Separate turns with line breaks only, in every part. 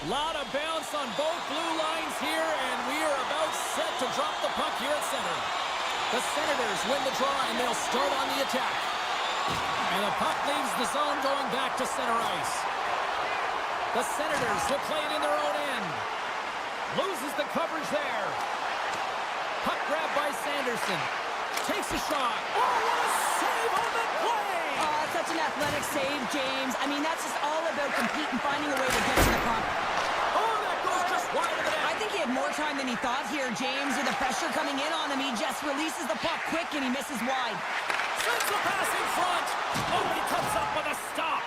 Lot of bounce on both blue lines here, and we are about set to drop the puck here at center. The Senators win the draw, and they'll start on the attack. And the puck leaves the zone going back to center ice. The Senators will play it in their own end. Loses the coverage there. Puck grab by Sanderson. Takes a shot. Oh, what a save on the play!
Oh, such an athletic save, James. I mean, that's just all about competing, finding a way to get to the puck.
Oh, that goes just wide of the net.
I think he had more time than he thought here, James. With the pressure coming in on him, he just releases the puck quick and he misses wide.
Sends the pass in front. Oh, he comes up with a stop.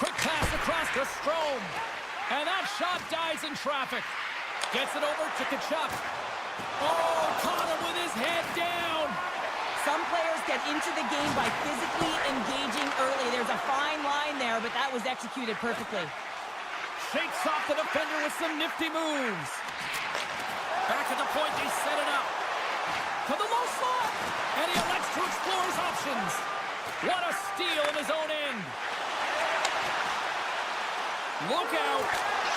Quick pass across to Strome. And that shot dies in traffic. Gets it over to Tkachuk. Oh, caught him with his head down.
Some players get into the game by physically engaging early. There's a fine line there, but that was executed perfectly.
Shakes off the defender with some nifty moves. Back at the point, they set it up. To the low slot. And he elects to explore his options. What a steal in his own end. Look out.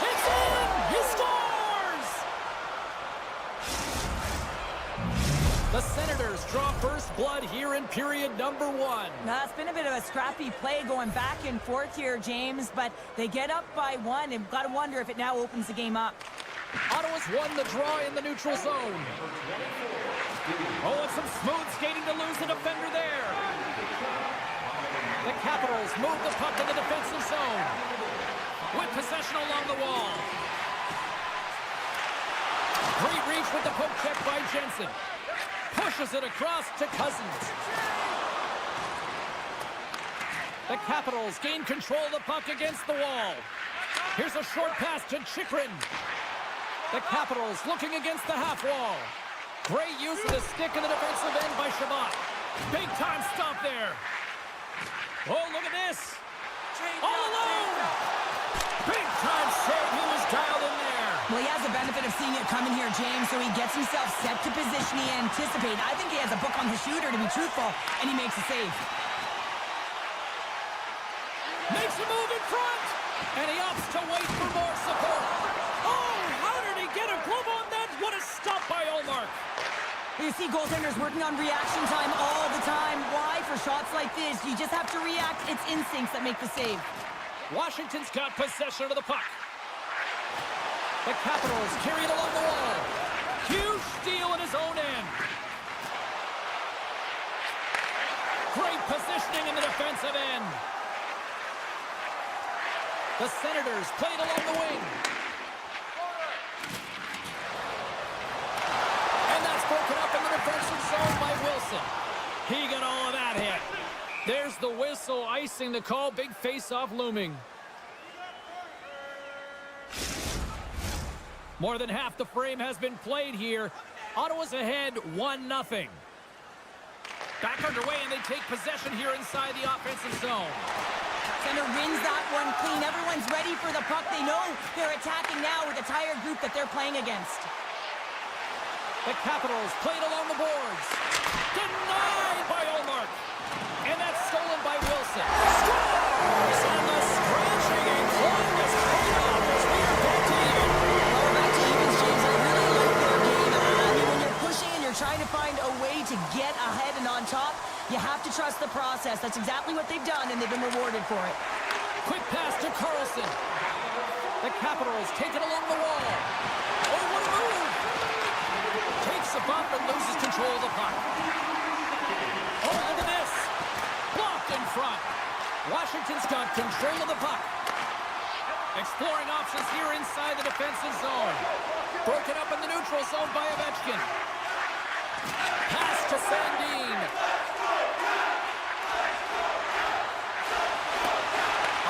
It's in. He scores. The Senators draw first blood here in period number 1.
Now, it's been a bit of a scrappy play going back and forth here, James, but they get up by 1, and got to wonder if it now opens the game up.
Ottawa's won the draw in the neutral zone. Oh, and some smooth skating to lose the defender there. The Capitals move the puck in the defensive zone. With possession along the wall. Great reach with the poke check by Jensen. Pushes it across to Cousins. The Capitals gain control of the puck against the wall. Here's a short pass to Chychrun. The Capitals looking against the half wall. Great use of the stick in the defensive end by Shabbat. Big time stop there. Oh, look at this. All alone. Big time save. He was dialed in there.
Well, he has the benefit of seeing it coming here, James, so he gets himself set to position he anticipates. I think he has a book on the shooter, to be truthful, and he makes a save.
Makes a move in front, and he opts to wait for more support. Oh, how did he get a glove on that? What a stop by Ullmark.
You see goaltenders working on reaction time all the time. Why? For shots like this, you just have to react. It's instincts that make the save.
Washington's got possession of the puck. The Capitals carry it along the wall. Huge steal in his own end. Great positioning in the defensive end. The Senators play it along the wing. And that's broken up in the defensive zone by Wilson. He got all of that hit. There's the whistle, icing the call. Big face-off looming. More than half the frame has been played here. Ottawa's ahead 1-0. Back underway, and they take possession here inside the offensive zone.
Center wins that one clean. Everyone's ready for the puck. They know they're attacking now with the tired group that they're playing against.
The Capitals played along the boards. Denied by Ullmark. And that's stolen by Wilson. Scores! And the scratching and clawing is paid off as we are back to even.
Trying to find a way to get ahead and on top, you have to trust the process. That's exactly what they've done, and they've been rewarded for it.
Quick pass to Carlson. The Capitals take it along the wall. Oh, what a move! Takes a bump and loses control of the puck. Oh, look at this. Blocked in front. Washington's got control of the puck. Exploring options here inside the defensive zone. Broken up in the neutral zone by Ovechkin. Pass to Sandin.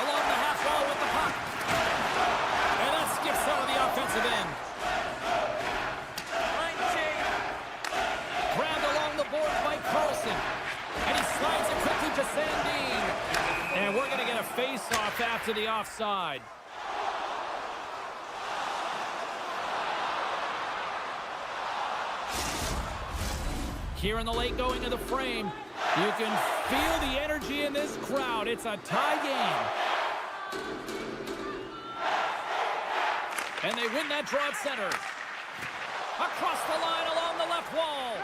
Along the half wall with the puck. And that skips out of the offensive end. Grabbed along the boards by Carlson. And he slides it quickly to Sandin. And we're going to get a face-off after the offside. Here in the late going of the frame, you can feel the energy in this crowd. It's a tie game. And they win that draw at center. Across the line along the left wall.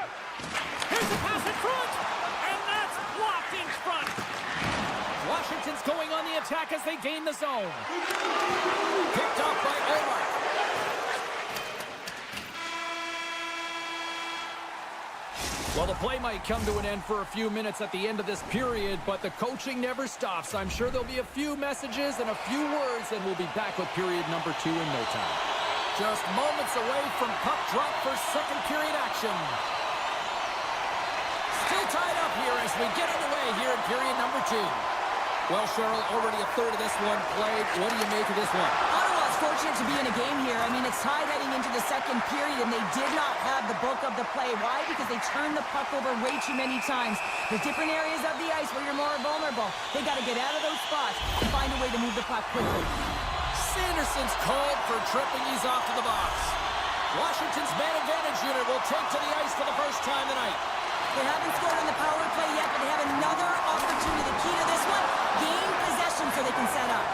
Here's a pass in front. And that's blocked in front. Washington's going on the attack as they gain the zone. Picked off by Omar. Well, the play might come to an end for a few minutes at the end of this period, but the coaching never stops. I'm sure there'll be a few messages and a few words, and we'll be back with period number 2 in no time. Just moments away from puck drop for second period action. Still tied up here as we get underway here in period number 2. Well, Cheryl, already a third of this one played. What do you make of this one?
Ottawa's fortunate to be in a game here. I mean, it's tied heading into the second period, and they did not have the bulk of the play. Why? Because they turned the puck over way too many times. There's different areas of the ice where you're more vulnerable. They got to get out of those spots and find a way to move the puck quickly.
Sanderson's called for tripping. He's off to the box. Washington's man advantage unit will take to the ice for the first time tonight.
They haven't scored on the power play yet, but they have another opportunity. The key to this one, gain possession so they can set up.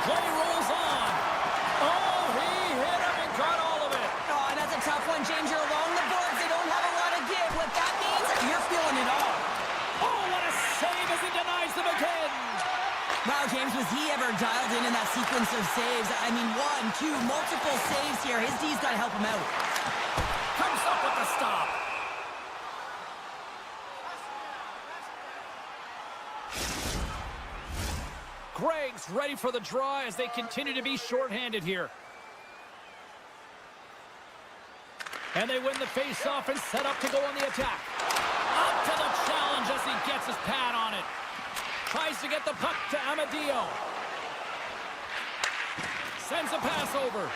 Play rolls on. Oh, he hit him and got all of it.
Oh, that's a tough one, James. You're along the boards. They don't have a lot of give. What that means, you're feeling it all.
Oh, what a save as he denies them again.
Wow, James, was he ever dialed in that sequence of saves? I mean, 1, 2, multiple saves here. His D's got to help him out.
Comes up with the stop. Gregg's ready for the draw as they continue to be shorthanded here. And they win the face-off and set up to go on the attack. Up to the challenge as he gets his pad on it. Tries to get the puck to Amadio. Sends a pass over.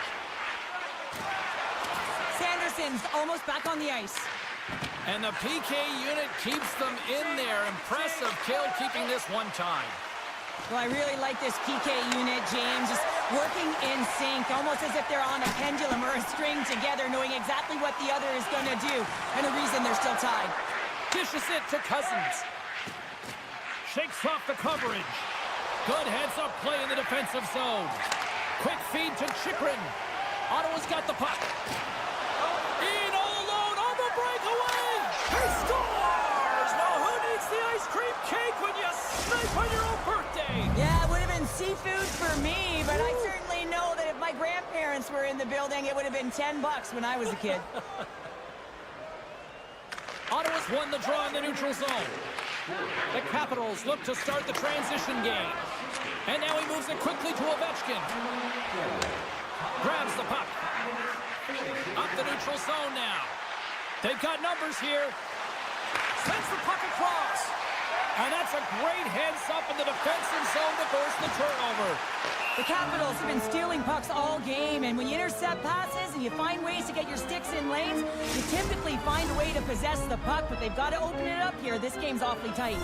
Sanderson's almost back on the ice.
And the PK unit keeps them in there. Impressive kill, keeping this one tied.
Well, I really like this PK unit, James. Just working in sync, almost as if they're on a pendulum or a string together, knowing exactly what the other is going to do, and the reason they're still tied.
Dishes it to Cousins. Shakes off the coverage. Good heads-up play in the defensive zone. Quick feed to Chikrin. Ottawa's got the puck. In all alone on the breakaway. He scores! Now who needs the ice cream cake when you snipe on your own birthday?
Yeah, it would have been seafood for me, but I certainly know that if my grandparents were in the building, it would have been $10 when I was a kid.
Ottawa's won the draw in the neutral zone. The Capitals look to start the transition game. And now he moves it quickly to Ovechkin. Grabs the puck. Up the neutral zone now. They've got numbers here. Sends the puck across. And that's a great heads-up in the defensive zone to force the turnover.
The Capitals have been stealing pucks all game, and when you intercept passes and you find ways to get your sticks in lanes, you typically find a way to possess the puck, but they've got to open it up here. This game's awfully tight.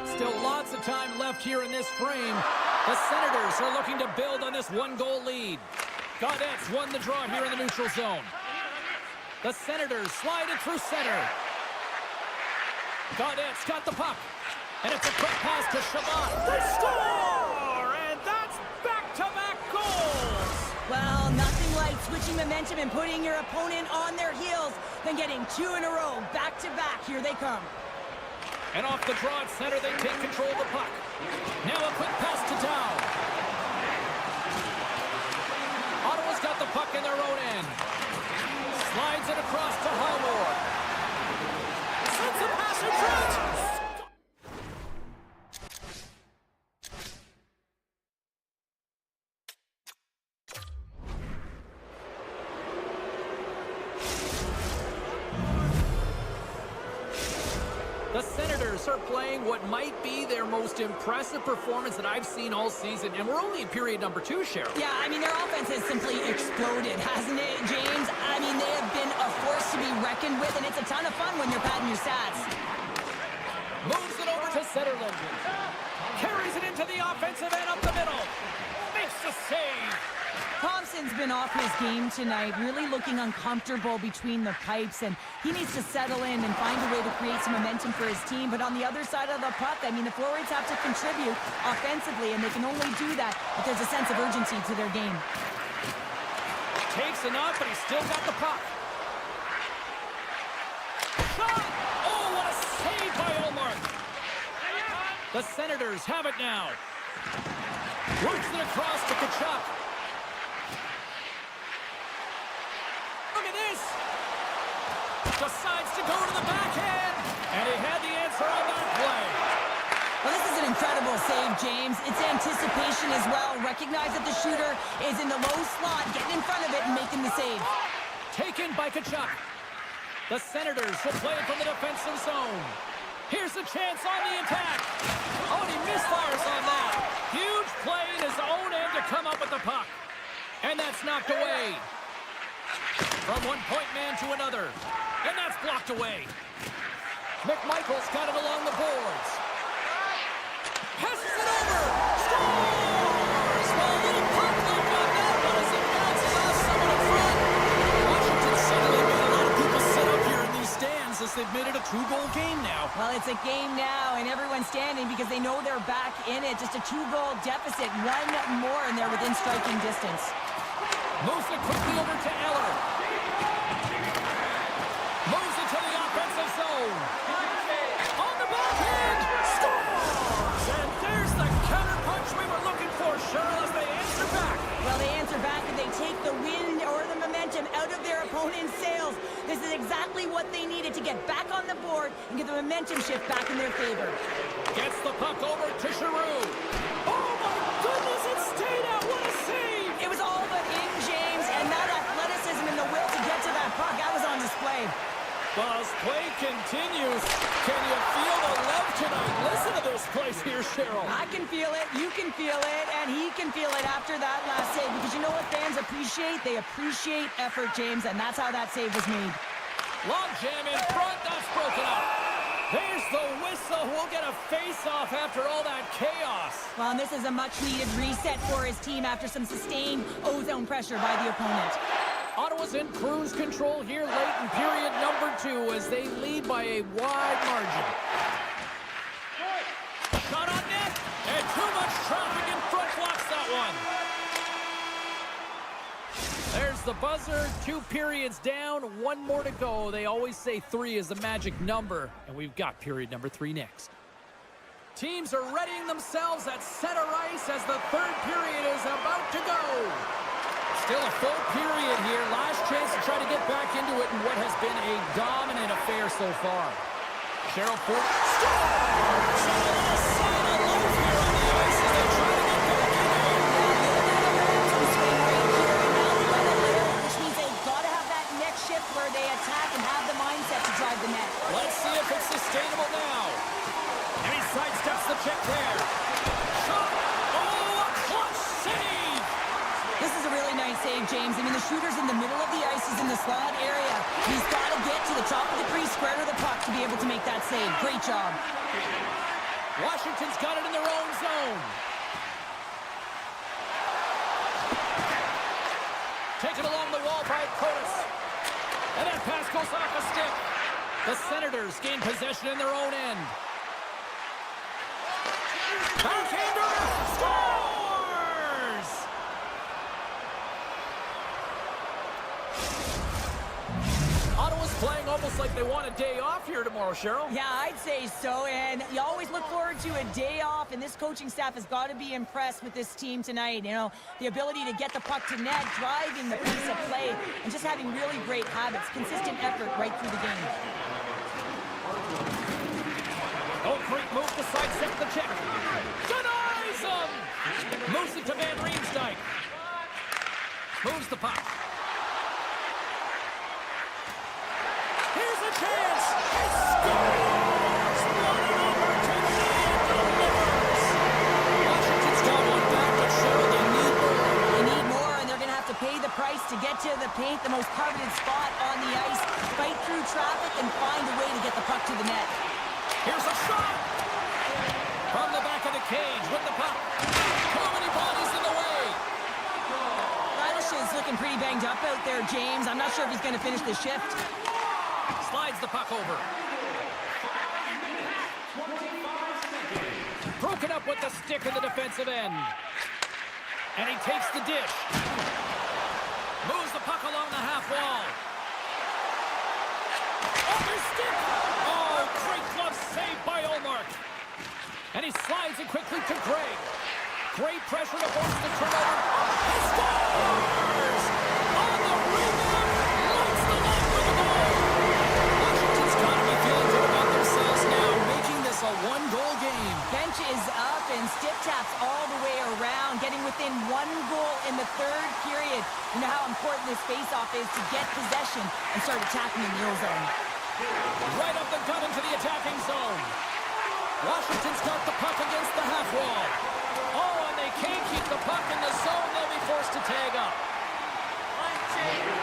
Still lots of time left here in this frame. The Senators are looking to build on this one-goal lead. Gaudette's won the draw here in the neutral zone. The Senators slide it through center. Gaudette's got the puck. And it's a quick pass to Shabbat. They score! And that's back-to-back goals!
Well, nothing like switching momentum and putting your opponent on their heels than getting 2 in a row, back-to-back. Here they come.
And off the draw at center, they take control of the puck. Now a quick pass to Dow. Ottawa's got the puck in their own end. Slides it across to Harmore. Sends a pass in front. The Senators are playing what might be their most impressive performance that I've seen all season, and we're only in period number 2, Cheryl.
Yeah, I mean, their offense has simply exploded, hasn't it, James? I mean, they have been a force to be reckoned with, and it's a ton of fun when you're padding your stats.
Moves it over to Zetterlund. Carries it into the offensive end up the middle. Makes the save.
Thompson's been off his game tonight, really looking uncomfortable between the pipes, and he needs to settle in and find a way to create some momentum for his team. But on the other side of the puck, I mean, the forwards have to contribute offensively, and they can only do that if there's a sense of urgency to their game.
Takes enough, but he's still got the puck. Shot! Oh, what a save by Ullmark. The Senators have it now. Works it across to Tkachuk. Look at this. Decides to go to the backhand. And he had the answer on that play.
Well, this is an incredible save, James. It's anticipation as well. Recognize that the shooter is in the low slot, getting in front of it and making the save.
Taken by Tkachuk. The Senators will play it from the defensive zone. Here's a chance on the attack. Oh, and he misfires on that. Huge play in his own end to come up with the puck. And that's knocked away. From one point man to another. And that's blocked away. McMichael's got it along the boards. Passes it over. Scores! Well, a little pop look on that one as it bounces off someone in front. Washington suddenly made a lot of people sit up here in these stands as they've made it a 2-goal game now.
Well, it's a game now, and everyone's standing because they know they're back in it. Just a 2-goal deficit. One more, and they're within striking distance.
Moves it quickly over to Eller. Moves it to the offensive zone. On the backhand. Scores! And there's the counterpunch we were looking for, Cheryl, as they answer back.
Well, they answer back and they take the wind or the momentum out of their opponent's sails. This is exactly what they needed to get back on the board and get the momentum shift back in their favor.
Gets the puck over to Giroux. Oh, my goodness, it stayed out. What a save!
It was all but in, James, and that athleticism and the will to get to that puck, that was on display.
Well, as play continues, can you feel the love tonight? Listen to this place here, Cheryl.
I can feel it, you can feel it, and he can feel it after that last save. Because you know what fans appreciate? They appreciate effort, James, and that's how that save was made.
Long jam in front, that's broken up. There's the whistle. We'll get a face-off after all that chaos.
Well, and this is a much-needed reset for his team after some sustained ozone pressure by the opponent.
Ottawa's in cruise control here late in period number 2 as they lead by a wide margin. Shot on net, and too much traffic in front blocks that one. There's the buzzer, 2 periods down, 1 more to go. They always say 3 is the magic number, and we've got period number 3 next. Teams are readying themselves at center ice as the 3rd period is about to go. Still a full period here. Last chance to try to get back into it in what has been a dominant affair so far. Cheryl Ford scores! And a little sign of life here on the ice as they try to get back into it.
Which means they've got to have that next shift where they attack and have the mindset to drive the net.
Let's see if it's sustainable now. And he sidesteps the check there. Shot! Oh, a clutch save!
This is a really nice save, James. I mean, the shooter's in the middle of the ice. He's in the slot area. He's got to get to the top of the crease, square to the puck to be able to make that save. Great job.
Washington's got it in their own zone. Taken along the wall by Kratos. And that pass goes off a stick. The Senators gain possession in their own end. Backhander scores! Ottawa's playing almost like they want a day off here tomorrow, Cheryl.
Yeah, I'd say so, and you always look forward to a day off, and this coaching staff has got to be impressed with this team tonight. You know, the ability to get the puck to net, driving the pace of play, and just having really great habits, consistent effort right through the game.
Oh, great move to sidestep the check. Denies him! Moves it to Van Riemsdyk. Moves the puck. Here's a chance! He scores! What an opportunity and delivers! Washington's got one back, but Cheryl, they need more.
They need more, and they're going to have to pay the price to get to the paint, the most coveted spot on the ice, fight through traffic, and find a way to get the puck to the net.
Here's a shot! From the back of the cage with the puck. Too many bodies in the way.
Kratos is looking pretty banged up out there, James. I'm not sure if he's going to finish the shift.
Slides the puck over. Broken up with the stick in the defensive end. And he takes the dish. Moves the puck slides it quickly to Gray. Great pressure to force the turnover. He scores! On the rebound, lights the net for the goal. Washington's got to be feeling good about themselves now, making this a one-goal game.
Bench is up and stiff taps all the way around, getting within 1 goal in the third period. You know how important this face-off is to get possession and start attacking in the zone.
Right up the gut into the attacking zone. Washington's got the puck against the half wall. Oh, and they can't keep the puck in the zone. They'll be forced to tag up.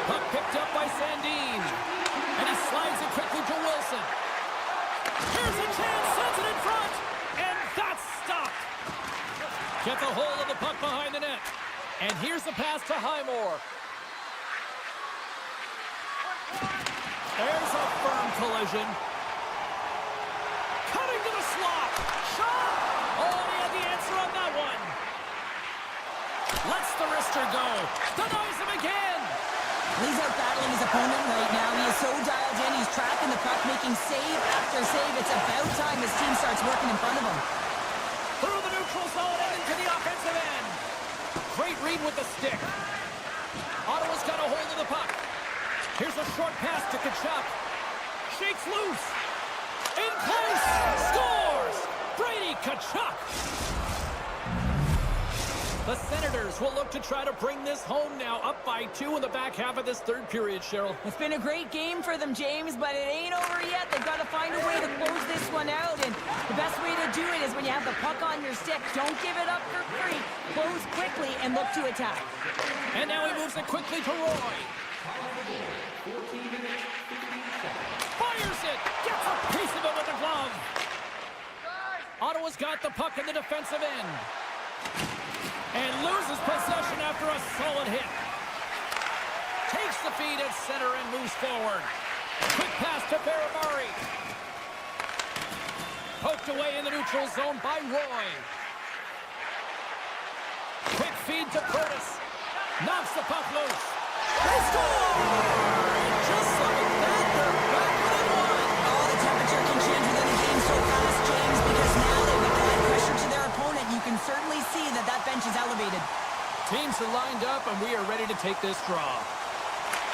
Puck picked up by Sandin. And he slides it quickly to Wilson. Here's a chance, sends it in front. And that's stopped. Gets a hold of the puck behind the net. And here's the pass to Highmore. There's a firm collision. Cutting to the slot. Shot! Oh, he had the answer on that one. Lets the wrister go. Denies him again.
He's out battling his opponent right now. He is so dialed in. He's tracking the puck, making save after save. It's about time his team starts working in front of him.
Through the neutral zone and into the offensive end. Great read with the stick. Ottawa's got a hold of the puck. Here's a short pass to Tkachuk. Shakes loose. In place. Scores! Brady Tkachuk. The Senators will look to try to bring this home now, up by 2 in the back half of this third period, Cheryl.
It's been a great game for them, James, but it ain't over yet. They've got to find a way to close this one out, and the best way to do it is when you have the puck on your stick. Don't give it up for free. Close quickly and look to attack.
And now he moves it quickly to Roy. Fires it! Gets a piece of it with the glove. Ottawa's got the puck in the defensive end. And loses possession after a solid hit. Takes the feed at center and moves forward. Quick pass to Barabari. Poked away in the neutral zone by Roy. Quick feed to Curtis. Knocks the puck loose. They score! Just like that, they're back within one.
Oh, the temperature can change within the game so fast, James, because now they've applied pressure to their opponent. You can certainly see that that bench is elevated.
Teams are lined up, and we are ready to take this draw.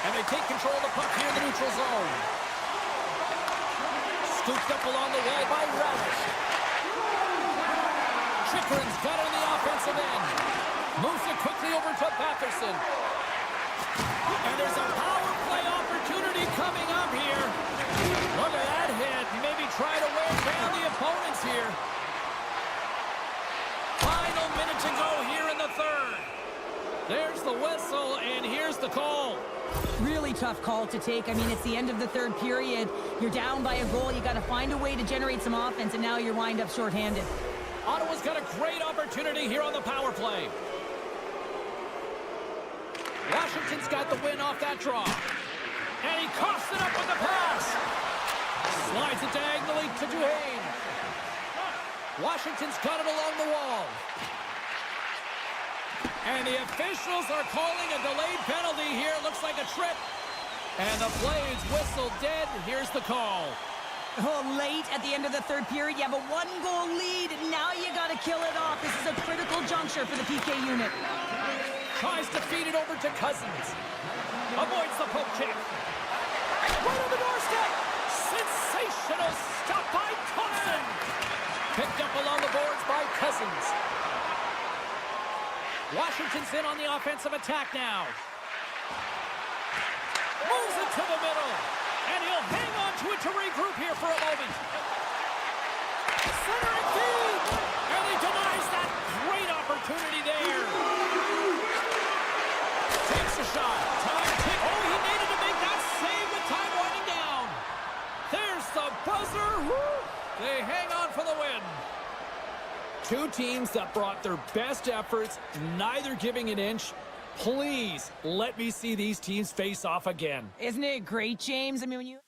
And they take control of the puck here in the neutral zone. Scooped up along the wall by Radish. Chikrin's got it on the offensive end. Moves it quickly over to Batherson. And there's a power play opportunity coming up here. Look at that hit. Maybe try to wear down the opponents here. Final minute to go here in the third. There's the whistle, and here's the call.
Really tough call to take. I mean, it's the end of the third period. You're down by a goal. You got to find a way to generate some offense, and now you're wind up shorthanded.
Ottawa's got a great opportunity here on the power play. Washington's got the win off that draw. And he coughs it up with the pass. Slides it diagonally to Duhane. Washington's got it along the wall. And the officials are calling a delayed penalty here. Looks like a trip. And the play's whistled dead. Here's the call.
Oh, late at the end of the third period, you have a 1-goal lead. Now you got to kill it off. This is a critical juncture for the PK unit.
Tries to feed it over to Cousins. Avoids the poke check. Right on the doorstep. Sensational stop by Thompson. Picked up along the boards by Cousins. Washington's in on the offensive attack now. Moves it to the middle. And he'll hang on to it to regroup here for a moment. Centering feed. And he denies that great opportunity there. Takes a shot. Time kick. Oh, he needed to make that save with time winding down. There's the buzzer. Woo! They hang on for the win. Two teams that brought their best efforts, neither giving an inch. Please let me see these teams face off again.
Isn't it great, James? I mean, when you...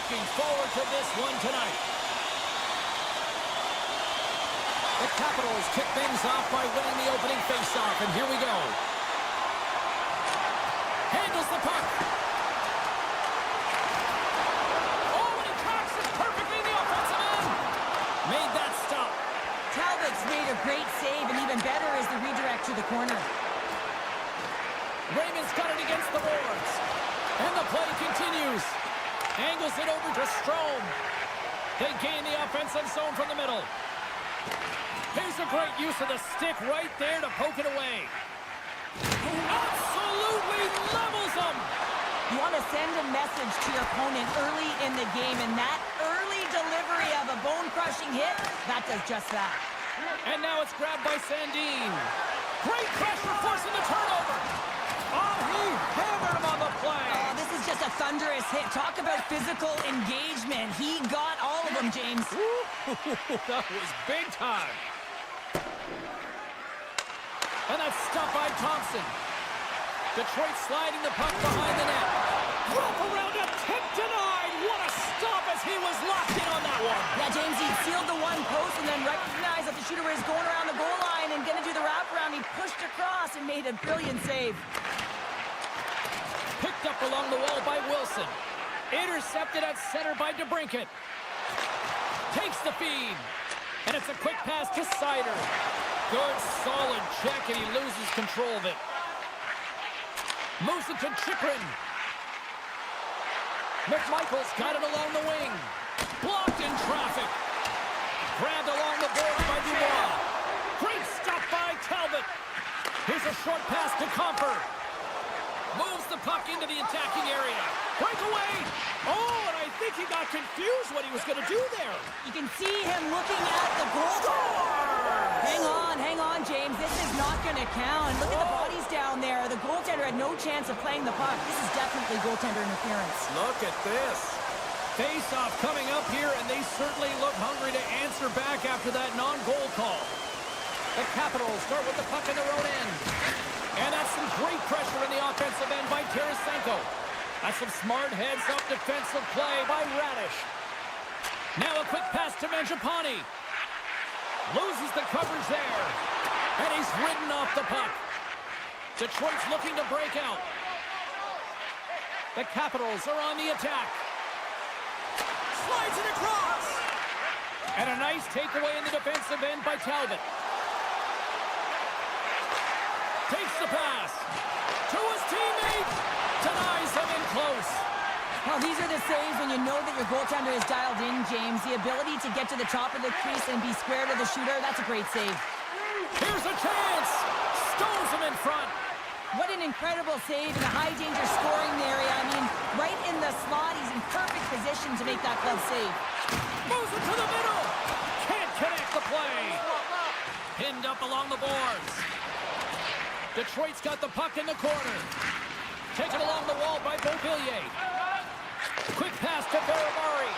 looking forward to this one tonight. The Capitals kick things off by winning the opening faceoff, and here we go. Handles the puck. Oh, and he tracks it perfectly in the offensive end. Made that stop.
Talbot's made a great save, and even better is the redirect to the corner.
Raymond's got it against the boards. And the play continues. Angles it over to Strome. They gain the offensive zone from the middle. Here's a great use of the stick right there to poke it away. Absolutely levels them.
You want to send a message to your opponent early in the game, and that early delivery of a bone-crushing hit, that does just that.
And now it's grabbed by Sandin. Great pressure forcing the turnover. Oh, he hammered him on the play.
Oh, this is just a thunderous hit. Talk about physical engagement. He got all of them, James.
That was big time. And that's stopped by Thompson. Detroit sliding the puck behind the net. Wrap around a tip denied. What a stop as he was locked in on that one.
Yeah, James, he sealed the one post and then recognized that the shooter was going around the goal line and going to do the wraparound. He pushed across and made a brilliant save.
Picked up along the wall by Wilson. Intercepted at center by DeBrincat. Takes the feed. And it's a quick pass to Sider. Good, solid check, and he loses control of it. Moves it to Chikrin. McMichael's got it along the wing. Blocked in traffic. Grabbed along the boards by Dubois. Great stop by Talbot. Here's a short pass to Comfer. Moves the puck into the attacking area. Breakaway. Oh, and I think he got confused what he was going to do there.
You can see him looking at the goal. Hang on, James. This is not going to count. Look at the bodies down there. The goaltender had no chance of playing the puck. This is definitely goaltender interference.
Look at this. Face-off coming up here, and they certainly look hungry to answer back after that non-goal call. The Capitals start with the puck in their own end. And that's some great pressure in the offensive end by Tarasenko. That's some smart heads-up defensive play by Radish. Now a quick pass to Mangiapane. Loses the coverage there. And he's ridden off the puck. Detroit's looking to break out. The Capitals are on the attack. Slides it across. And a nice takeaway in the defensive end by Talbot. Takes the pass. To his teammate. Denies him in close.
Well, these are the saves when you know that your goaltender is dialed in, James. The ability to get to the top of the crease and be square to the shooter, that's a great save.
Here's a chance. Stones him in front.
What an incredible save in a high-danger scoring area. I mean, right in the slot, he's in perfect position to make that glove save.
Moves it to the middle. Can't connect the play. Pinned up along the boards. Detroit's got the puck in the corner. Taken along the wall by Beauvillier. Quick pass to Barabari.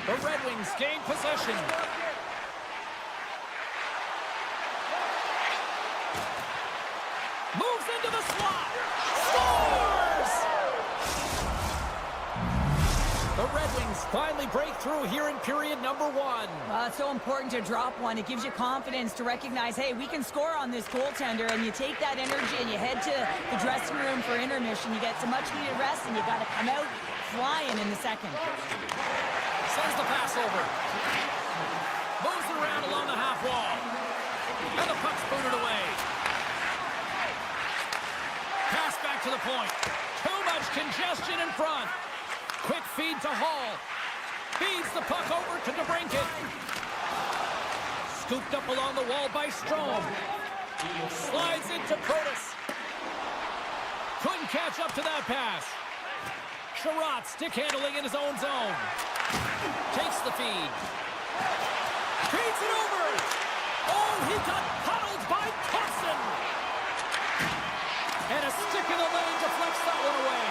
The Red Wings gain possession. Moves into the slot. Scores! The Red Wings finally break through here in period number one.
It's so important to drop one. It gives you confidence to recognize, hey, we can score on this goaltender, and you take that energy and you head to the dressing room for intermission. You get some much-needed rest, and you got to come out flying in the second.
Sends the pass over. Moves it around along the half wall. And the puck's booted away. Pass back to the point. Too much congestion in front. Quick feed to Hall. Feeds the puck over to DeBrincat. Scooped up along the wall by Strome. Slides into Kratos. Couldn't catch up to that pass. Sherratt stick handling in his own zone. Takes the feed. Feeds it over. Oh, he got puddled by Thompson. And a stick in the lane deflects that one away.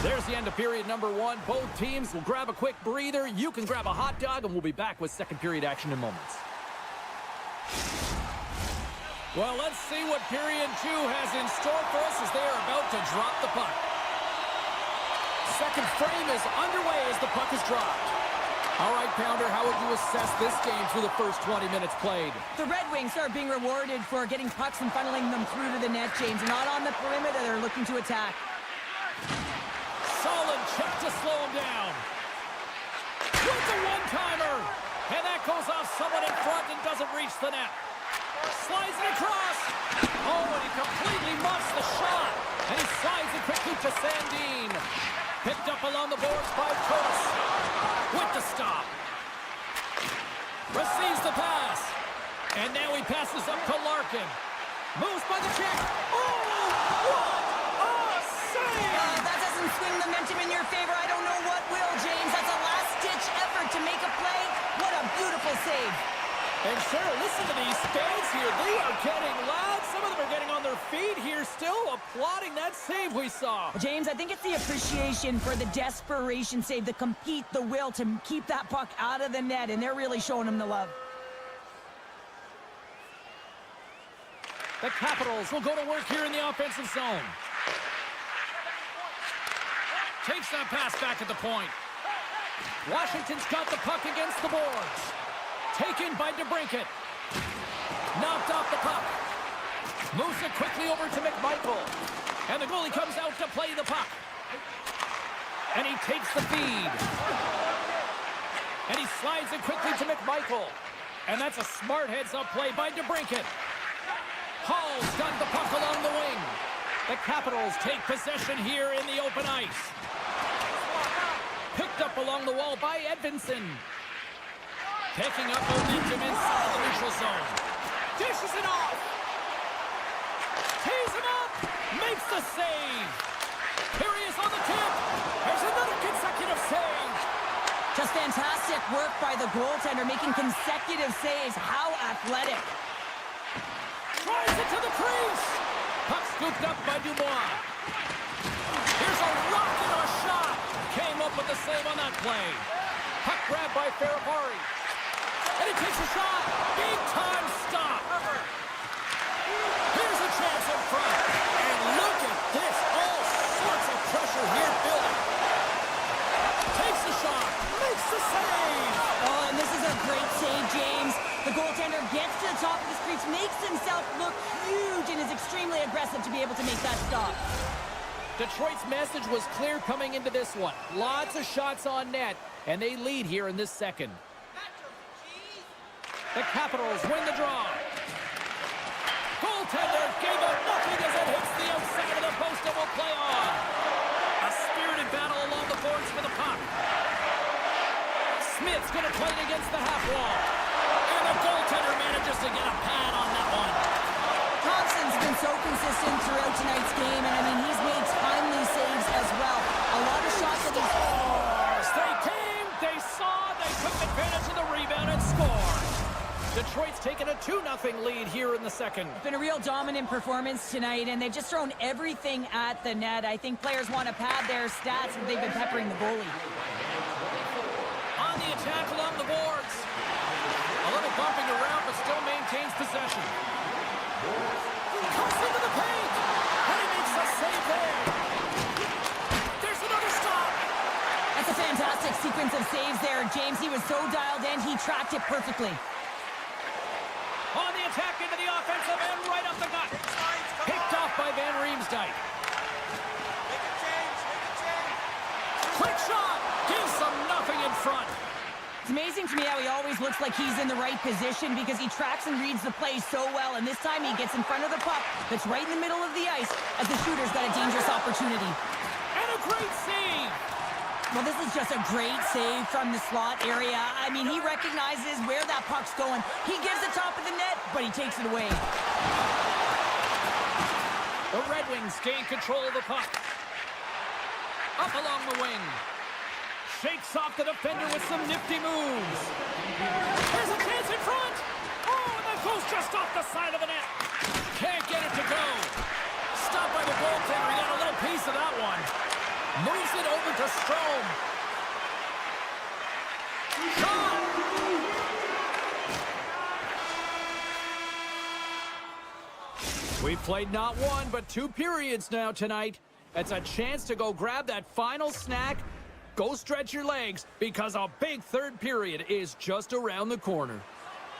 There's the end of period number one. Both teams will grab a quick breather. You can grab a hot dog, and we'll be back with second period action in moments. Well, let's see what period two has in store for us as they are about to drop the puck. second frame is underway as the puck is dropped. All right, Pounder, how would you assess this game through the first 20 minutes played?
The Red Wings are being rewarded for getting pucks and funneling them through to the net, James. Not on the perimeter, they're looking to attack.
Solid check to slow him down. With the one-timer. And that goes off someone in front and doesn't reach the net. Slides it across. Oh, and he completely muffs the shot. And he slides it quickly to Sandin. Picked up along the boards by Kratos. With the stop. Receives the pass. And now he passes up to Larkin. Moves by the check. Oh, what a save!
That doesn't swing momentum in your favor. I don't know what will, James. That's a last-ditch effort to make a play. What a beautiful save.
And Cheryl, listen to these fans here. They are getting loud. Some of them are getting on their feet here, still applauding that save we saw.
James, I think it's the appreciation for the desperation save, the compete, the will to keep that puck out of the net, and they're really showing him the love.
The Capitals will go to work here in the offensive zone. Takes that pass back at the point. Washington's got the puck against the boards. Taken by DeBrincat. Knocked off the puck. Moves it quickly over to McMichael. And the goalie comes out to play the puck. And he takes the feed. And he slides it quickly to McMichael. And that's a smart heads-up play by DeBrincat. Hall's got the puck along the wing. The Capitals take possession here in the open ice. Picked up along the wall by Edvinsson. Picking up momentum inside the neutral zone. Dishes it off. Tees him up. Makes the save. Curious on the tip. There's another consecutive save.
Just fantastic work by the goaltender, making consecutive saves. How athletic.
Tries it to the crease. Puck scooped up by Dubois. Here's a rocket of a shot. Came up with the save on that play. Puck grabbed by Ferrapari. And he takes a shot. Big time stop. Here's a chance in front. And look at this. All sorts of pressure here building. Takes the shot. Makes the save.
Oh, and this is a great save, James. The goaltender gets to the top of the crease, makes himself look huge, and is extremely aggressive to be able to make that stop.
Detroit's message was clear coming into this one. Lots of shots on net, and they lead here in this second. The Capitals win the draw. Goaltender gave up nothing as it hits the outside of the post and will play on. A spirited battle along the boards for the puck. Smith's going to play it against the half wall. And the goaltender manages to get a pad on that one.
Thompson's been so consistent throughout tonight's game, and I mean, he's made timely saves as well. A lot of shots that he's...
They came, they saw, they took advantage of the rebound and scored. Detroit's taken a 2-0 lead here in the second.
It's been a real dominant performance tonight, and they've just thrown everything at the net. I think players want to pad their stats, and they've been peppering the goalie.
On the attack along the boards. A little bumping around, but still maintains possession. Comes into the paint, and he makes a save there. There's another stop.
That's a fantastic sequence of saves there, James. He was so dialed in, he tracked it perfectly.
On the attack into the offensive end, right up the gut. Picked off by Van Riemsdyk. Quick shot, gives them nothing in front.
It's amazing to me how he always looks like he's in the right position because he tracks and reads the play so well, and this time he gets in front of the puck that's right in the middle of the ice as the shooter's got a dangerous opportunity.
And a great save.
Well, this is just a great save from the slot area. I mean, he recognizes where that puck's going. He gives the top of the net, but he takes it away.
The Red Wings gain control of the puck. Up along the wing. Shakes off the defender with some nifty moves. There's a chance in front. Oh, and that goes just off the side of the net. Can't get it to go. Stopped by the goaltender. He got a little piece of that one. Moves it over to Strome. Shot! We've played not one, but two periods now tonight. It's a chance to go grab that final snack, go stretch your legs, because a big third period is just around the corner.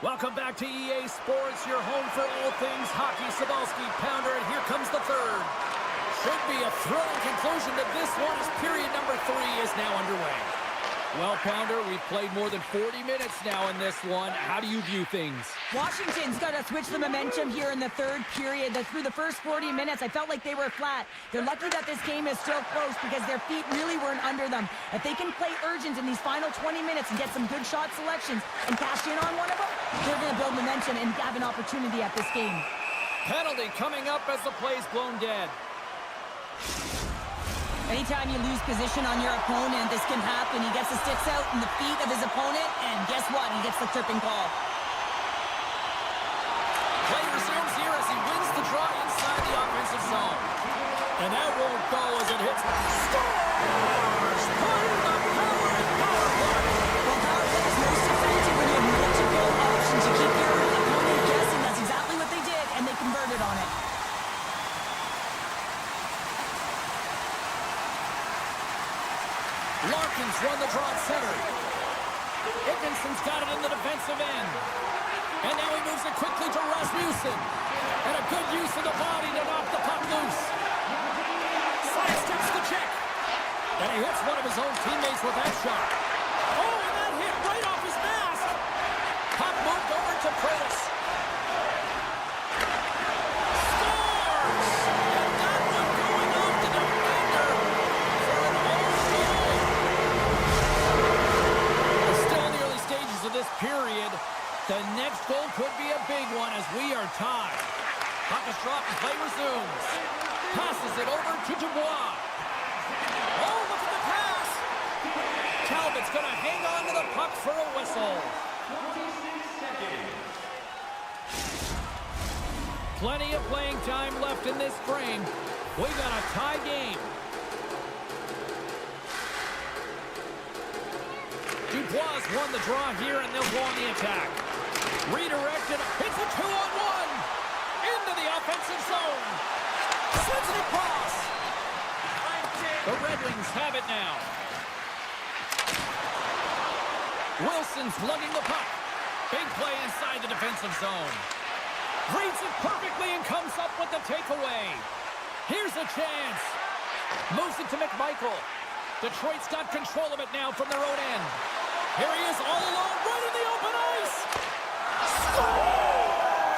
Welcome back to EA Sports, your home for all things hockey. Cybulski, Pounder, and here comes the third. Should be a thrilling conclusion to this one as period number 3 is now underway. Well, Pounder, we've played more than 40 minutes now in this one. How do you view things?
Washington's got to switch the momentum here in the third period. Through the first 40 minutes, I felt like they were flat. They're lucky that this game is still close because their feet really weren't under them. If they can play urgent in these final 20 minutes and get some good shot selections and cash in on one of them, they're going to build momentum and have an opportunity at this game.
Penalty coming up as the play's blown dead.
Anytime you lose position on your opponent, this can happen. He gets the sticks out in the feet of his opponent, and guess what? He gets the tripping call.
Play resumes here as he wins the draw inside the offensive zone. And that won't go as it hits. Scores! Putting the power in power play.
Well, power play is most effective when you have multiple options to keep your opponent guessing. That's exactly what they did, and they converted on it.
Larkin's won the draw at center. Dickinson's got it in the defensive end. And now he moves it quickly to Rasmussen. And a good use of the body to knock the puck loose. Sidesteps the check. And he hits one of his own teammates with that shot. Oh, and that hit right off his mask. Puck moved over to Kratos. Scores! And that one going off the defender for an own goal. Still in the early stages of this period. The next goal could be a big one as we are tied. Puck is dropped and play resumes. Passes it over to Dubois. Oh, look at the pass! Talbot's going to hang on to the puck for a whistle. Plenty of playing time left in this frame. We got a tie game. Dubois won the draw here, and they'll go on the attack. Redirected, hits a 2-on-1 into the offensive zone. Sends it across. The Red Wings have it now. Wilson's lugging the puck. Big play inside the defensive zone. Reads it perfectly and comes up with the takeaway. Here's a chance. Moves it to McMichael. Detroit's got control of it now from their own end. Here he is all alone, right in the open ice. Scores!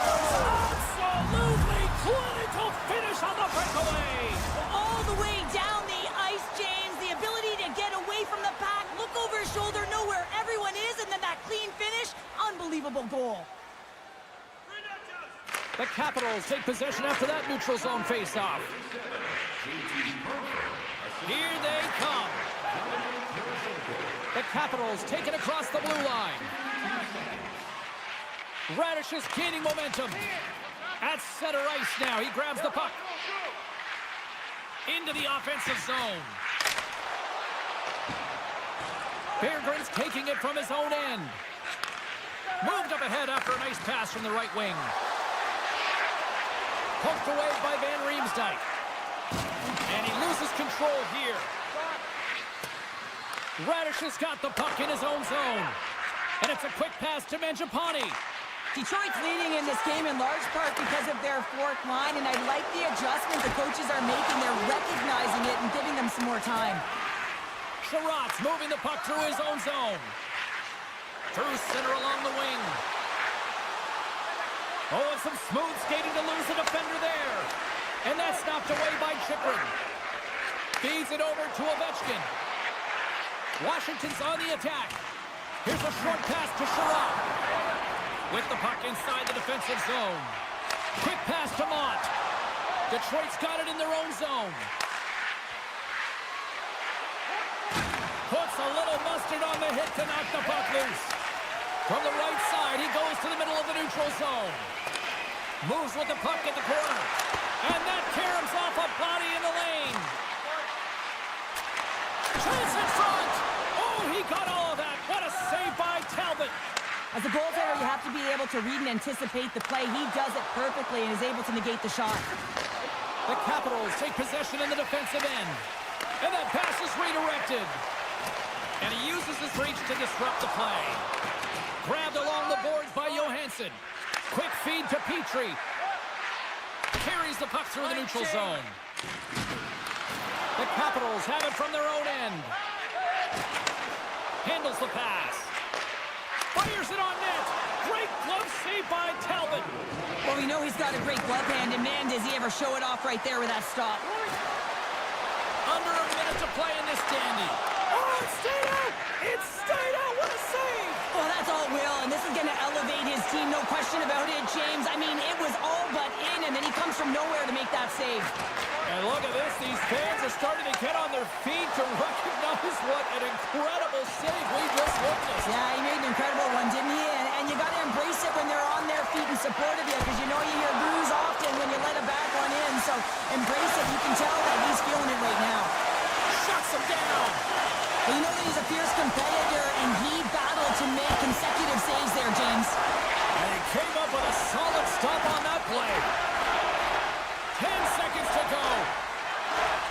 Absolutely clinical finish on the breakaway.
All the way down the ice, James. The ability to get away from the pack, look over his shoulder, know where everyone is, and then that clean finish. Unbelievable goal.
The Capitals take possession after that neutral zone face-off. Here they come. The Capitals take it across the blue line. Radish is gaining momentum. At center ice now, he grabs the puck. Into the offensive zone. Berggren's taking it from his own end. Moved up ahead after a nice pass from the right wing. Poked away by Van Riemsdyk. And he loses control here. Radish has got the puck in his own zone. And it's a quick pass to Mangiapane.
Detroit's leading in this game in large part because of their fourth line, and I like the adjustment the coaches are making. They're recognizing it and giving them some more time.
Sherratt's moving the puck through his own zone. Through center along the wing. Oh, and some smooth skating to lose the defender there. And that's knocked away by Chychrun. Feeds it over to Ovechkin. Washington's on the attack. Here's a short pass to Sherratt. With the puck inside the defensive zone. Quick pass to Mott. Detroit's got it in their own zone. Puts a little mustard on the hit to knock the puck loose. From the right side, he goes to the middle of the neutral zone. Moves with the puck at the corner. And that caroms off a body in the lane. Chance in front. Oh, he got all of that. What a save by Talbot.
As a goaltender, you have to be able to read and anticipate the play. He does it perfectly and is able to negate the shot.
The Capitals take possession in the defensive end. And that pass is redirected. And he uses his reach to disrupt the play. Grabbed along the boards by Johansson. Quick feed to Petrie. Carries the puck through the neutral zone. The Capitals have it from their own end. Handles the pass. Fires it on net. Great glove save by Talbot.
Well, we know he's got a great glove hand, and man, does he ever show it off right there with that stop.
Under a minute to play in this dandy. Oh, it's stayed out! It's stayed out! What a save!
Well, that's all Will, and this is going to elevate his team, no question about it, James. I mean, it was all but in, and then he comes from nowhere to make that save.
And look at this. These fans are starting to get on their feet to recognize what an incredible save we just witnessed.
Yeah, he made an incredible one, didn't he? And you got to embrace it when they're on their feet in support of you, because you know you hear boos often when you let a bad one in. So embrace it. You can tell that he's feeling it right now.
Shuts him down.
Well, you know that he's a fierce competitor, and he battled to make consecutive saves there, James.
And he came up with a solid stop on that play. 10 seconds to go.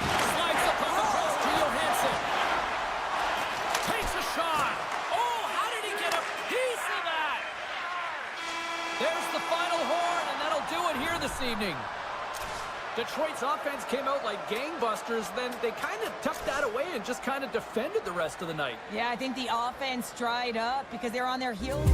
Slides the puck across to Johansson. Takes a shot. Oh, how did he get a piece of that? There's the final horn, and that'll do it here this evening. Detroit's offense came out like gangbusters, then they kind of tucked that away and just kind of defended the rest of the night.
Yeah, I think the offense dried up because they're on their heels.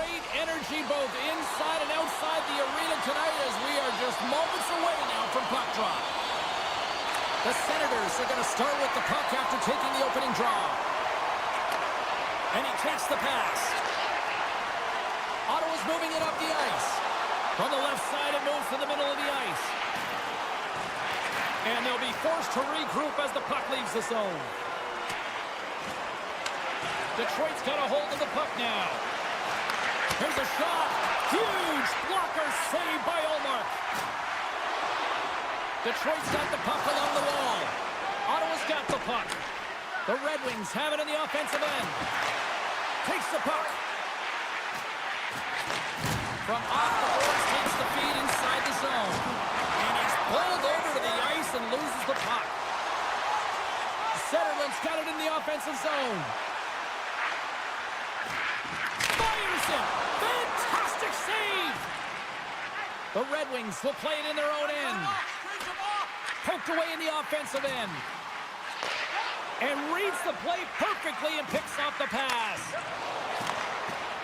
great energy both inside and outside the arena tonight as we are just moments away now from puck drop. The Senators are going to start with the puck after taking the opening draw. And he takes the pass. Ottawa's moving it up the ice. From the left side, it moves to the middle of the ice. And they'll be forced to regroup as the puck leaves the zone. Detroit's got a hold of the puck now. Here's a shot. Huge blocker save by Ullmark. Detroit's got the puck along the wall. Ottawa's got the puck. The Red Wings have it in the offensive end. Takes the puck. From off the boards, takes the feed inside the zone. And he's pulled over to the ice and loses the puck. Zetterlund's got it in the offensive zone. Fires it. Fantastic save. The Red Wings will play it in their own end. Poked away in the offensive end. And reads the play perfectly and picks off the pass.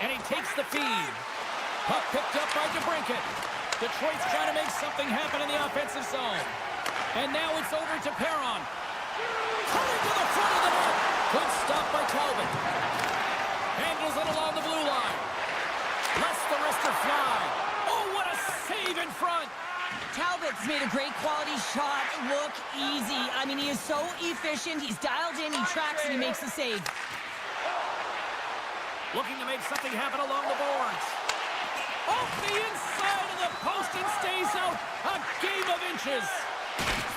And he takes the feed. Puck picked up by DeBrincat. Detroit's trying to make something happen in the offensive zone. And now it's over to Perron. Coming to the front of the net. Good stop by Talbot. Handles it along the blue line. Lets the wrister fly. Oh, what a save in front.
Talbot's made a great quality shot look easy. I mean, he is so efficient. He's dialed in, he tracks, and he makes the save.
Looking to make something happen along the boards. Off the inside of the post and stays out. A game of inches.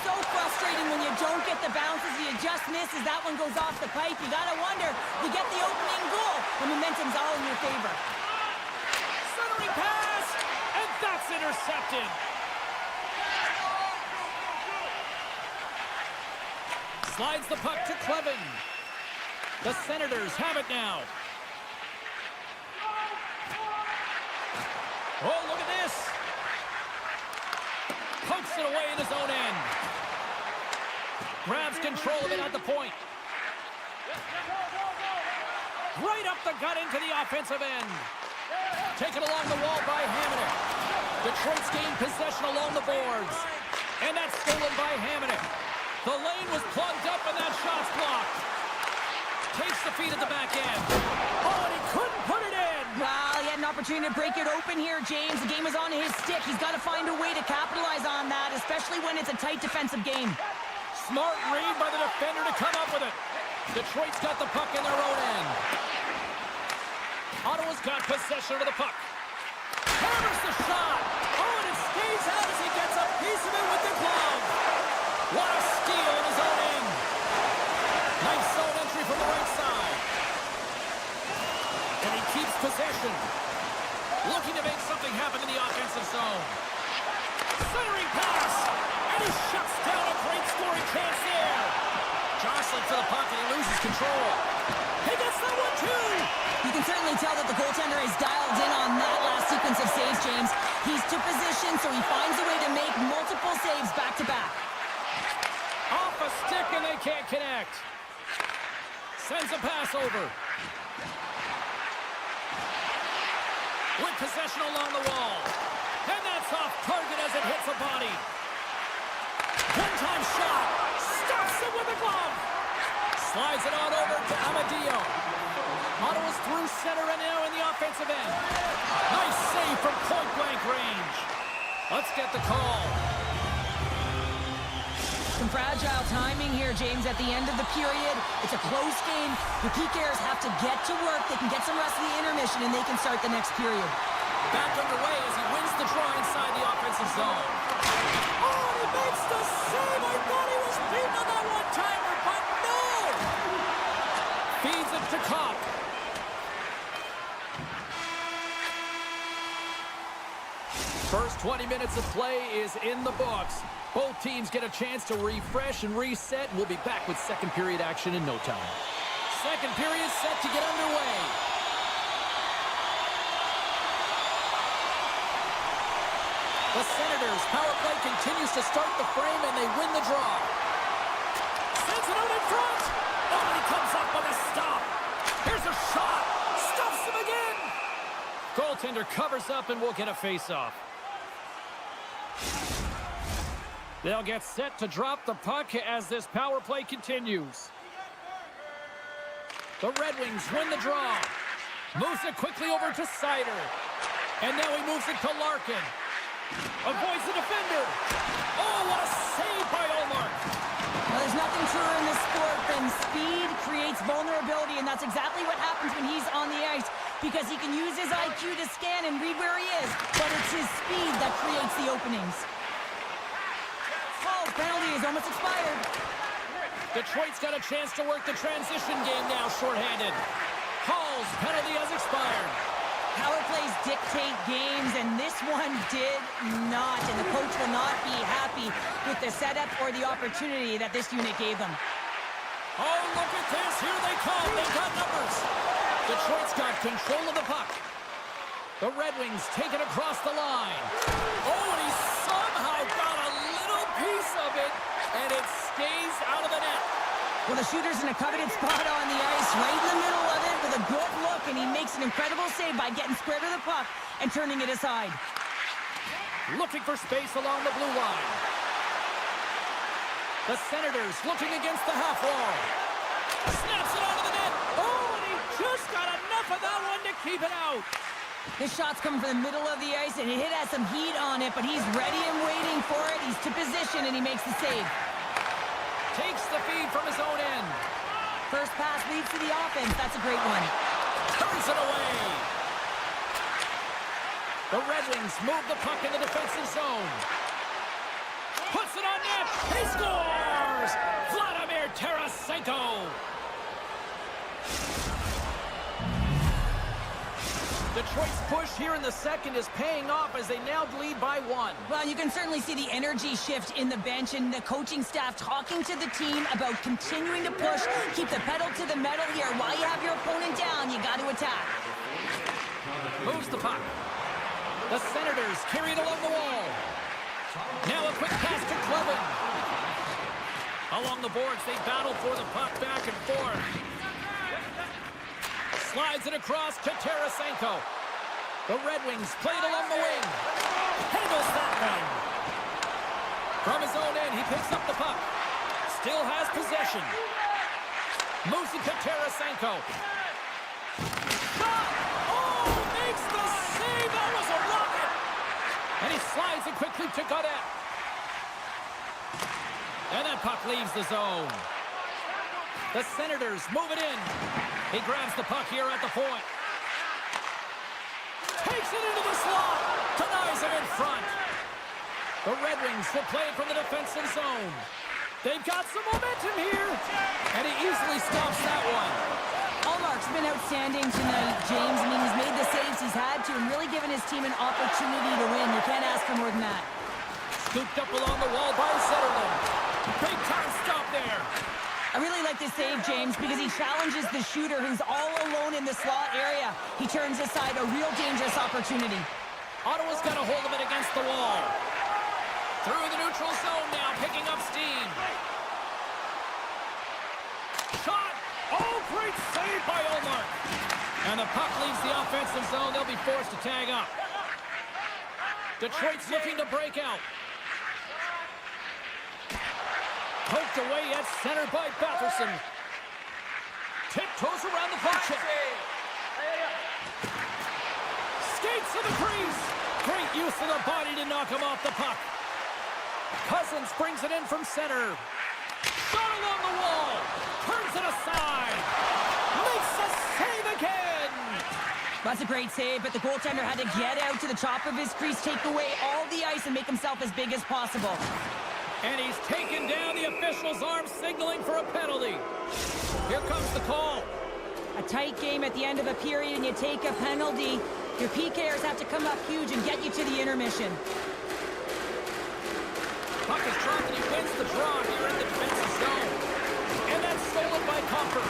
So frustrating when you don't get the bounces. You just misses. That one goes off the pipe. You gotta wonder, you get the opening goal. The momentum's all in your favor.
Centering pass, and that's intercepted. Slides the puck to Clevin. The Senators have it now. Oh, look at this. Pokes it away in his own end. Grabs control of it at the point. Right up the gut into the offensive end. Taken along the wall by Hamonic. Detroit's gained possession along the boards. And that's stolen by Hamonic. The lane was plugged up and that shot's blocked. Takes the feed at the back end. Oh, and he couldn't put it in.
Well, he had an opportunity to break it open here, James. The game is on his stick. He's got to find a way to capitalize on that, especially when it's a tight defensive game.
Smart read by the defender to come up with it. Detroit's got the puck in their own end. Ottawa's got possession of the puck. Hammers the shot. Oh, and it stays out as he gets a piece of it with the glove. What a steal in his own end. Nice zone entry from the right side. And he keeps possession. Looking to make something happen in the offensive zone. Centering pass. And he shuts down a great scoring chance there. Jostling for the puck and he loses control. He gets that one too.
You can certainly tell that the goaltender is dialed in on that last sequence of saves, James. He's to position, so he finds a way to make multiple saves back-to-back.
Off a stick and they can't connect. Sends a pass over. With possession along the wall. And that's off target as it hits a body. One-time shot. Stops it with a glove. Slides it on over to Amadio. Ottawa's through center and now in the offensive end. Nice save from point-blank range. Let's get the call.
Some fragile timing here, James, at the end of the period. It's a close game. The PKers have to get to work. They can get some rest of the intermission, and they can start the next period.
Back underway as he wins the draw inside the offensive zone. Oh, he makes the save. I thought he was beaten on that one-timer, but no! Feeds it to Kopp. First 20 minutes of play is in the books. Both teams get a chance to refresh and reset. We'll be back with second period action in no time. Second period set to get underway. The Senators' power play continues to start the frame and they win the draw. Sends it out in front. Oh, he comes up with a stop. Here's a shot. Stuffs him again. Goaltender covers up and we'll get a face-off. They'll get set to drop the puck as this power play continues. The Red Wings win the draw. Moves it quickly over to Sider. And now he moves it to Larkin. Avoids the defender. Oh, what a save by Ullmark.
Well, there's nothing truer in this sport than speed creates vulnerability, and that's exactly what happens when he's on the ice, because he can use his IQ to scan and read where he is, but it's his speed that creates the openings. Oh, penalty is almost expired.
Detroit's got a chance to work the transition game now, shorthanded. Hall's penalty has expired.
Power plays dictate games, and this one did not, and the coach will not be happy with the setup or the opportunity that this unit gave them.
Oh, look at this. Here they come. They've got numbers. Detroit's got control of the puck. The Red Wings take it across the line. Oh, and he somehow got a little piece of it, and it stays out of the net.
Well, the shooter's in a coveted spot on the ice, right in the middle of it with a good look, and he makes an incredible save by getting square to the puck and turning it aside.
Looking for space along the blue line. The Senators looking against the half wall. Snaps it onto the net. Oh, and he just got enough of that one to keep it out.
This shot's coming from the middle of the ice, and it has some heat on it, but he's ready and waiting for it. He's to position, and he makes the save.
Takes the feed from his own end.
First pass leads to the offense. That's a great one.
Turns it away. The Red Wings move the puck in the defensive zone. Puts it on net. He scores! Vladimir Tarasenko. Detroit's push here in the second is paying off as they now lead by 1.
Well, you can certainly see the energy shift in the bench and the coaching staff talking to the team about continuing to push, keep the pedal to the metal here. While you have your opponent down, you got to attack.
Moves the puck. The Senators carry it along the wall. Now a quick pass to Clevin. Along the boards, they battle for the puck back and forth. Slides it across to Tarasenko. The Red Wings play it along the wing. Handles that one. From his own end, he picks up the puck. Still has possession. Moves it to Tarasenko. Shot! Oh, makes the save. That was a rocket. And he slides it quickly to Gaudette. And that puck leaves the zone. The Senators move it in. He grabs the puck here at the point. Takes it into the slot. Denies him in front. The Red Wings will play it from the defensive zone. They've got some momentum here. And he easily stops that one.
Ullmark's been outstanding tonight, James. I mean, he's made the saves he's had to and really given his team an opportunity to win. You can't ask for more than that.
Scooped up along the wall by Zetterlund. Big time stop there.
I really like this save, James, because he challenges the shooter who's all alone in the slot area. He turns aside a real dangerous opportunity.
Ottawa's got a hold of it against the wall. Through the neutral zone now, picking up steam. Shot! Oh, great save by Ullmark. And the puck leaves the offensive zone. They'll be forced to tag up. Detroit's looking to break out. Poked away at center by Batherson. Tiptoes around the puck check. Skates to the crease. Great use of the body to knock him off the puck. Cousins brings it in from center. Shot along the wall. Turns it aside. Makes the save again.
That's a great save, but the goaltender had to get out to the top of his crease, take away all the ice, and make himself as big as possible.
And he's taken down the official's arm, signaling for a penalty. Here comes the call.
A tight game at the end of a period, and you take a penalty. Your PKers have to come up huge and get you to the intermission.
Puck is dropped, and he wins the draw here in the defensive zone. And that's stolen by Comfort.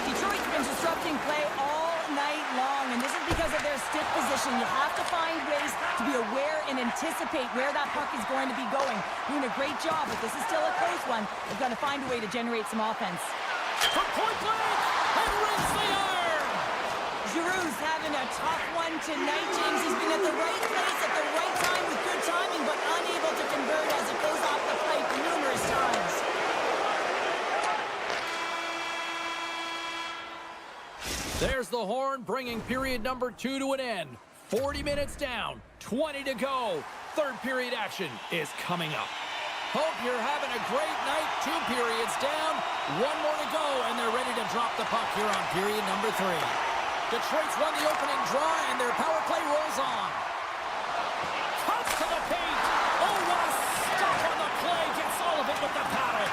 Detroit's been disrupting play all night long, and this is because of their stiff position. You have to find ways to be aware and anticipate where that puck is going to be going. Doing a great job, but this is still a close one. They've got to find a way to generate some offense.
From point blank, and rings the iron.
Giroux's having a tough one tonight, James. He's been at the right place at the right time with good timing, but unable to convert as it goes off the plate numerous times.
There's the horn, bringing period number 2 to an end. 40 minutes down, 20 to go. Third period action is coming up. Hope you're having a great night. 2 periods down, 1 more to go, and they're ready to drop the puck here on period number 3. Detroit's won the opening draw, and their power play rolls on. Cuts to the paint. Oh, what a stop on the play. Gets all of it with the paddle.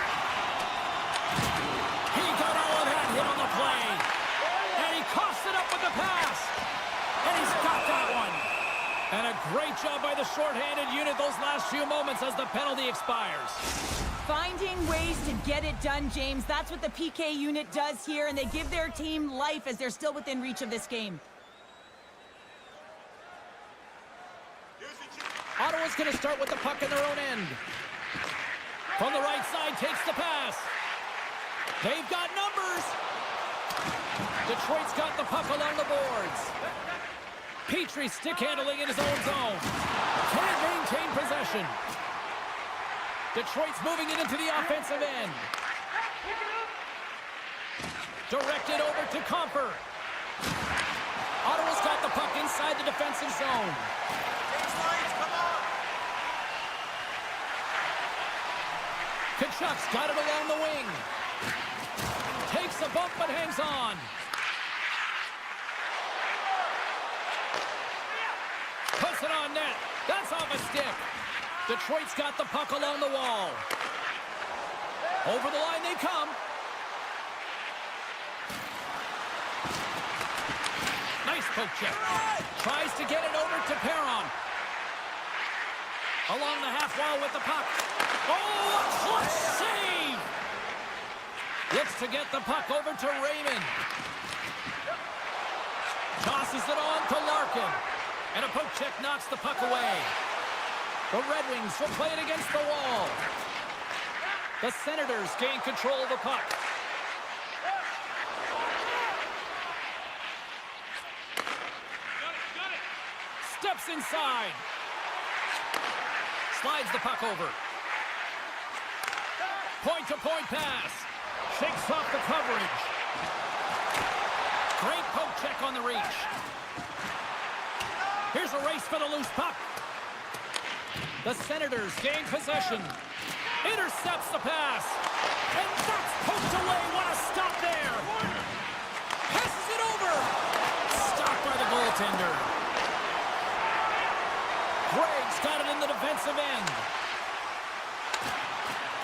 He got all of that hit on the play. And he coughs it up with the pass. And he's got that one. And a great job by the shorthanded unit those last few moments as the penalty expires.
Finding ways to get it done, James. That's what the PK unit does here, and they give their team life as they're still within reach of this game.
Ottawa's going to start with the puck in their own end. From the right side, takes the pass. They've got numbers. Detroit's got the puck along the boards. Petrie stick handling in his own zone. Can't maintain possession. Detroit's moving it into the offensive end. Directed over to Comfort. Ottawa's got the puck inside the defensive zone. Kachuk's got it along the wing. Takes a bump but hangs on. Puts it on net. That's off a stick. Detroit's got the puck along the wall. Over the line they come. Nice poke check. Tries to get it over to Perron. Along the half wall with the puck. Oh, a clutch save! Looks to get the puck over to Raymond. Tosses it on to Larkin. And a poke check knocks the puck away. The Red Wings will play it against the wall. The Senators gain control of the puck. Steps inside. Slides the puck over. Point-to-point pass. Shakes off the coverage. Great poke check on the reach. Here's a race for the loose puck. The Senators gain possession. Intercepts the pass. And that's poked away. What a stop there. Passes it over. Stopped by the goaltender. Gregg's got it in the defensive end.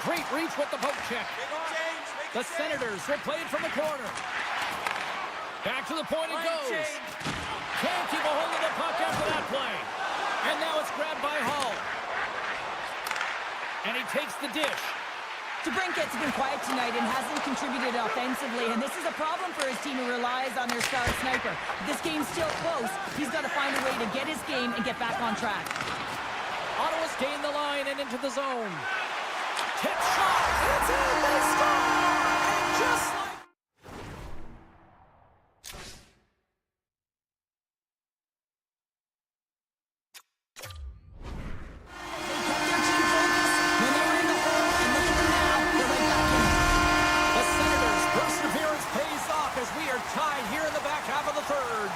Great reach with the poke check. The Senators will play it from the corner. Back to the point it goes. Can't keep a hold of the puck after that play. And now it's grabbed by Hall. And he takes the dish.
DeBrincat's been quiet tonight and hasn't contributed offensively, and this is a problem for his team who relies on their star sniper. If this game's still close, he's got to find a way to get his game and get back on track.
Ottawa's gained the line and into the zone. Tip shot. It's in. They score. And just like...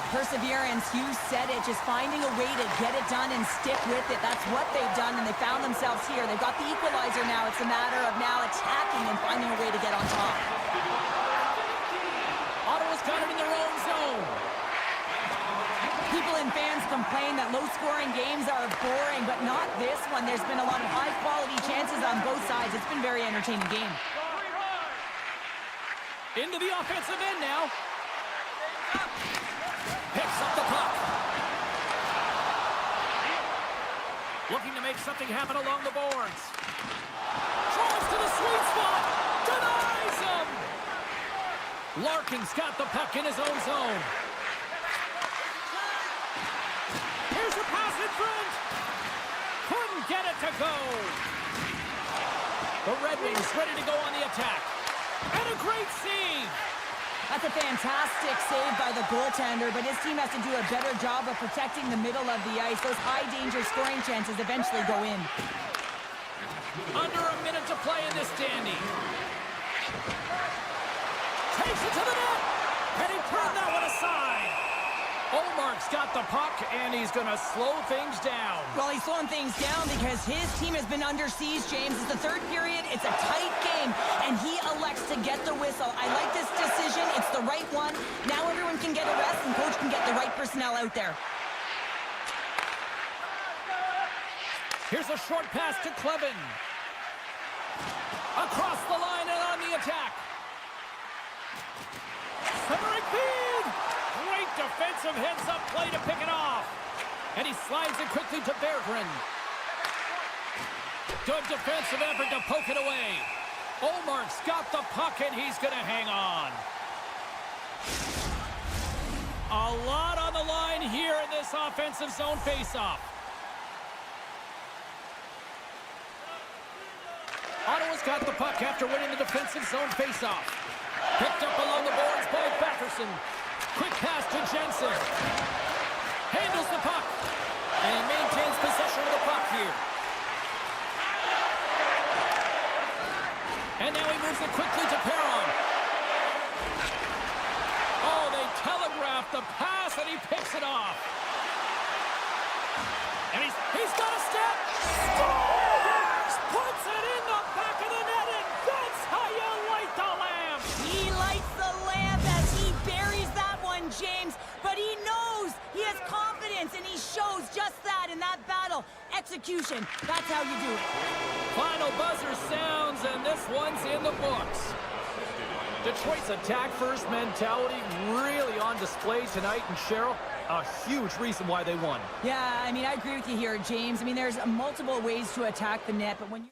Perseverance, you said it, just finding a way to get it done and stick with it. That's what they've done, and they found themselves here. They've got the equalizer now. It's a matter of now attacking and finding a way to get on top.
Ottawa's got it in their own zone.
People and fans complain that low-scoring games are boring, but not this one. There's been a lot of high-quality chances on both sides. It's been a very entertaining game.
Into the offensive end now. Picks up the puck. Looking to make something happen along the boards. Draws to the sweet spot. Denies him. Larkin's got the puck in his own zone. Here's a pass in front. Couldn't get it to go. The Red Wings ready to go on the attack. And a great save.
That's a fantastic save by the goaltender, but his team has to do a better job of protecting the middle of the ice. Those high-danger scoring chances eventually go in.
Under a minute to play in this dandy. Takes it to the net, and he turned that one aside. Olmark's got the puck, and he's going to slow things down.
Well, he's slowing things down because his team has been under siege, James. It's the third period. It's a tight game, and he elects to get the whistle. I like this decision. It's the right one. Now everyone can get a rest, and coach can get the right personnel out there.
Here's a short pass to Clevin. Across the line and on the attack. Centering feed. Great defensive heads-up play to pick it off. And he slides it quickly to Berggren. Good defensive effort to poke it away. Olmark's got the puck, and he's going to hang on. A lot on the line here in this offensive zone faceoff. Ottawa's got the puck after winning the defensive zone faceoff. Picked up along the boards by Batherson. Quick pass to Jensen. Handles the puck. And he maintains possession of the puck here. And now he moves it quickly to Perron. Oh, they telegraphed the pass, and he picks it off. And he's got a step. Scores! Puts it in the back of the net, and that's how you light the lamp.
He lights the lamp as he buries that one, James. But he knows he has confidence, and he shows just that in that battle. Execution. That's how you do it.
Final buzzer sounds, and this one's in the books. Detroit's attack-first mentality really on display tonight, and Cheryl, a huge reason why they won.
Yeah, I mean, I agree with you here, James. I mean, there's multiple ways to attack the net, but when you...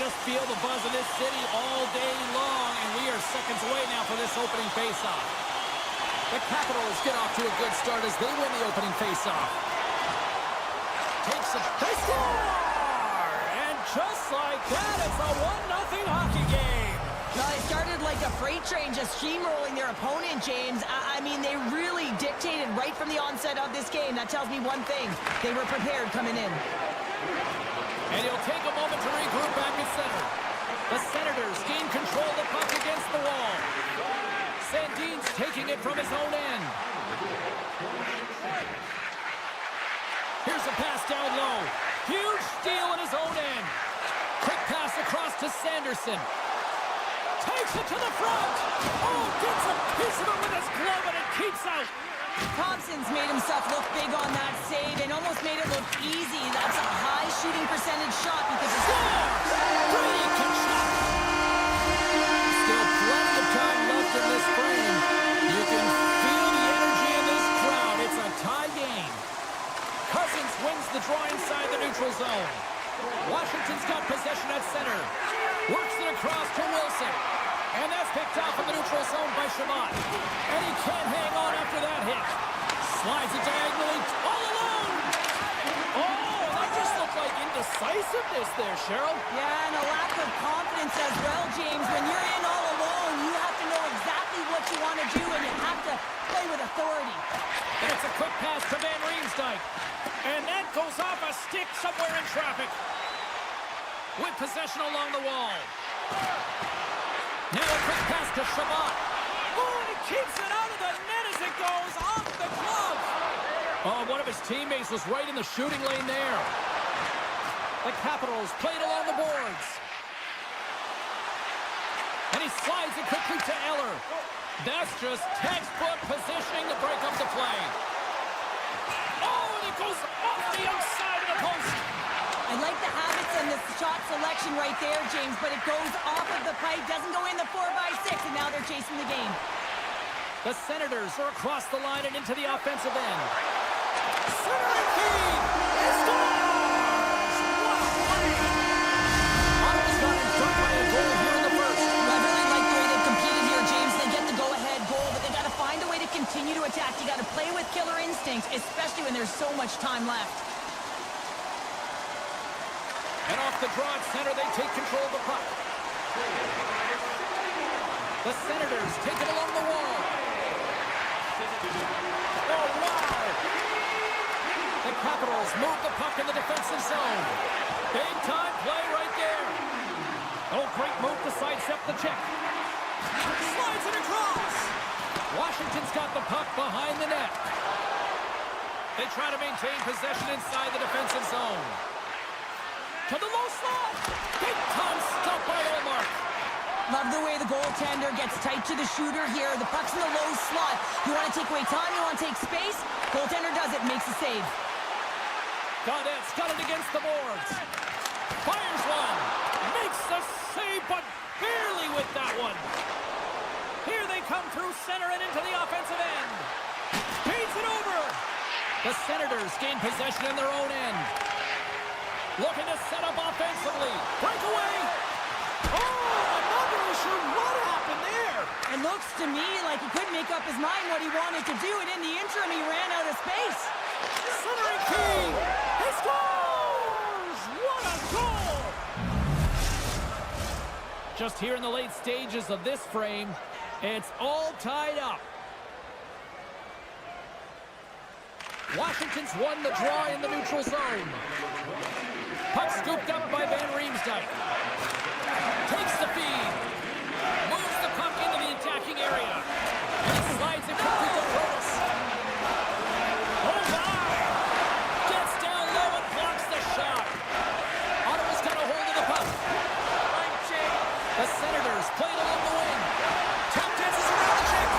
just feel the buzz of this city all day long, and we are seconds away now for this opening faceoff. The Capitals get off to a good start as they win the opening faceoff. Takes a... They score! And just like that, it's a 1-0 hockey game.
No, they started like a freight train just steamrolling their opponent, James. I mean, they really dictated right from the onset of this game. That tells me one thing. They were prepared coming in.
And he'll take a moment to regroup back at center. The Senators gain control of the puck against the wall. Sandin's taking it from his own end. Here's a pass down low. Huge steal in his own end. Quick pass across to Sanderson. Takes it to the front. Oh, gets a piece of it with his glove, and it keeps out.
Thompson's made himself look big on that save and almost made it look easy. That's a high shooting percentage shot because it's...
Brady can shot. Still plenty of time left in this frame. You can feel the energy in this crowd. It's a tie game. Cousins wins the draw inside the neutral zone. Washington's got possession at center. Works it across to Wilson. And that's picked off in the neutral zone by Shabbat. And he can't hang on after that hit. Slides it diagonally all alone. Oh, that just looked like indecisiveness there, Cheryl.
Yeah, and a lack of confidence as well, James. When you're in all alone, you have to know exactly what you want to do, and you have to play with authority.
And it's a quick pass to Van Riemsdyk. And that goes off a stick somewhere in traffic. With possession along the wall. Now a quick pass to Shabbat. Oh, and he keeps it out of the net as it goes off the glove. Oh, one of his teammates was right in the shooting lane there. The Capitals played along the boards. And he slides it quickly to Eller. That's just textbook positioning to break up the play. Oh, and it goes off the outside of the post.
I like the habits and the shot selection right there, James, but it goes off of the pipe, doesn't go in the 4x6, and now they're chasing the game.
The Senators are across the line and into the offensive end. Centering feed! He scores! Ottawa's got in front by a goal here in the first.
I really like the way they've competed here, James. They get the go-ahead goal, but they got to find a way to continue to attack. You got to play with killer instinct, especially when there's so much time left.
And off the draw at center, they take control of the puck. The Senators take it along the wall. Oh, wow! The Capitals move the puck in the defensive zone. Big time play right there. Oh, great move to sidestep the check. Slides it across. Washington's got the puck behind the net. They try to maintain possession inside the defensive zone. To the low slot. Big time stop by Olmark.
Love the way the goaltender gets tight to the shooter here. The puck's in the low slot. You want to take away time, you want to take space. Goaltender does it, makes a save.
Gaudette's got it against the boards. Fires one. Makes the save, but barely with that one. Here they come through center and into the offensive end. Paints it over. The Senators gain possession in their own end. Looking to set up offensively. Breakaway. Oh, I'm not really sure what happened there.
It looks to me like he couldn't make up his mind what he wanted to do, and in the interim, he ran out of space.
Centering key. He scores! What a goal! Just here in the late stages of this frame, it's all tied up. Washington's won the draw in the neutral zone. Puck scooped up by Van Riemsdyk. Takes the feed. Moves the puck into the attacking area. And he slides it quickly to Kratos. Oh my! Gets down low and blocks the shot. Ottawa's got a hold of the puck. The Senators played along the wing. Tap dances around the check.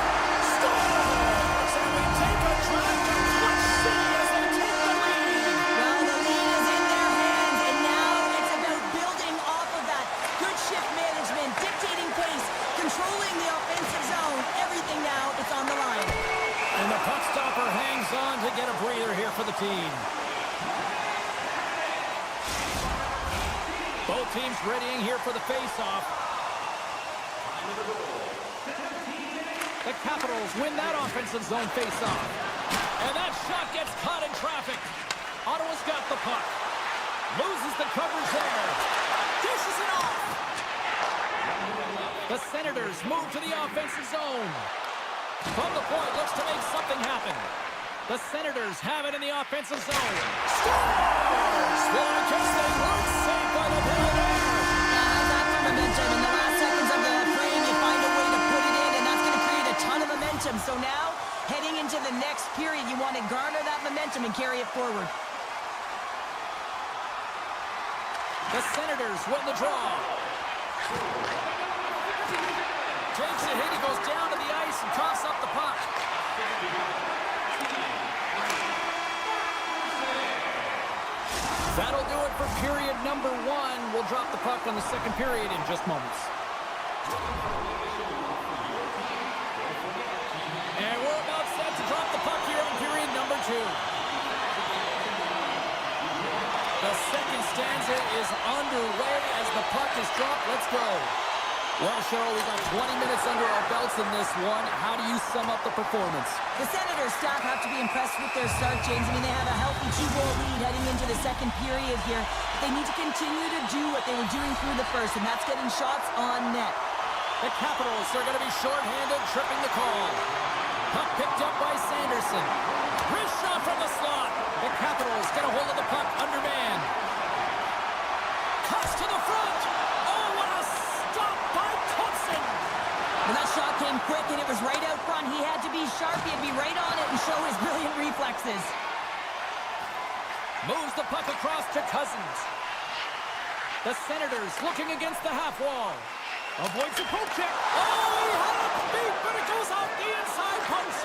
Scores! And we take a drive to Clutch City as they take the lead.
Well, the lead is in their hands, and now it's about building off of that. Good shift management, dictating pace, controlling the offensive zone. Everything now, it's on the line.
And the puck stopper hangs on to get a breather here for the team. Both teams readying here for the face-off. The Capitals win that offensive zone face-off. And that shot gets caught in traffic. Ottawa's got the puck. Loses the coverage there. Dishes it off. The Senators move to the offensive zone. From the point, looks to make something happen. The Senators have it in the offensive zone. Scores! Well, I guess they weren't safe by the penalty.
That's the momentum. In the last seconds of the frame, you find a way to put it in, and that's going to create a ton of momentum. So now, heading into the next period, you want to garner that momentum and carry it forward.
The Senators win the draw. Takes a hit, he goes down to the ice and coughs up the puck. That'll do it for period number 1. We'll drop the puck on the second period in just moments. And we're about set to drop the puck here on period number 2. The second stanza is underway as the puck is dropped. Let's go. Well, Cheryl, we've got 20 minutes under our belts in this one. How do you sum up the performance?
The Senators staff have to be impressed with their start, James. I mean, they have a healthy 2-goal lead heading into the second period here. They need to continue to do what they were doing through the first, and that's getting shots on net.
The Capitals are going to be shorthanded, tripping the call. Puck picked up by Sanderson. Wrist shot from the slot. The Capitals get a hold of the puck under man. Cuts to the front. Oh, what a stop by Thompson.
Well, that shot came quick, and it was right out front. He had to be sharp. He had to be right on it and show his brilliant reflexes.
Moves the puck across to Cousins. The Senators looking against the half wall. Avoids a poke check. Oh, he had it beat, but it goes off the inside post.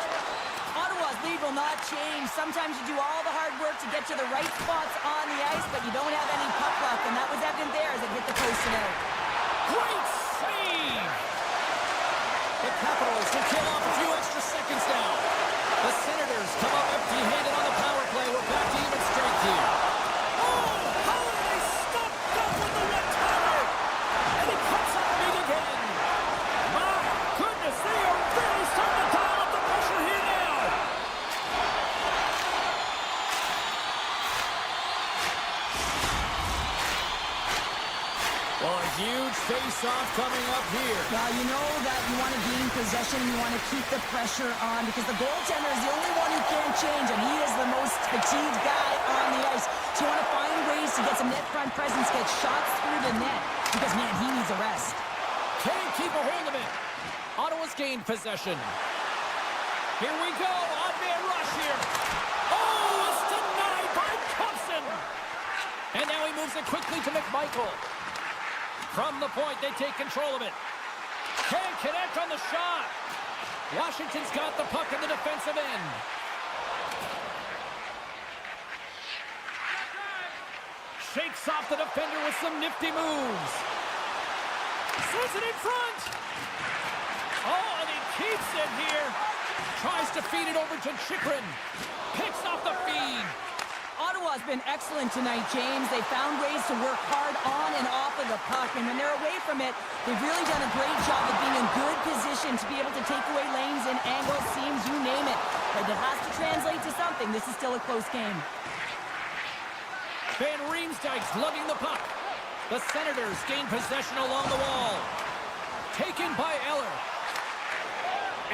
Ottawa's lead will not change. Sometimes you do all the hard work to get to the right spots on the ice, but you don't have any puck luck, and that was evident there as it hit the post and out.
Great save! The Capitals will kill off a few extra seconds now. The Senators come up empty-handed on the power play. We're back to even strength here. Oh, how did they stop that with the one-timer? And he cuts up big again. My goodness, they are really starting to dial up the pressure here now. Well, a huge face-off coming up here.
Well, you know that you want to gain possession, you want to keep the pressure on, because the goaltender is the only one who can't change, and he is the most fatigued guy on the ice. So you want to find ways to get some net front presence, get shots through the net, because, man, he needs a rest.
Can't keep a hold of it. Ottawa's gained possession. Here we go. Odd-man rush here. Oh, it's denied by Thompson. And now he moves it quickly to McMichael. From the point, they take control of it. Can't connect on the shot. Washington's got the puck in the defensive end. Shakes off the defender with some nifty moves. Sends it in front. Oh, and he keeps it here. Tries to feed it over to Chikrin. Picks off the feed.
Ottawa's been excellent tonight, James. They found ways to work hard on and off of the puck, and when they're away from it, they've really done a great job of being in good position to be able to take away lanes and angles, seams, you name it. But it has to translate to something. This is still a close game.
Van Riemsdyk's lugging the puck. The Senators gain possession along the wall. Taken by Eller.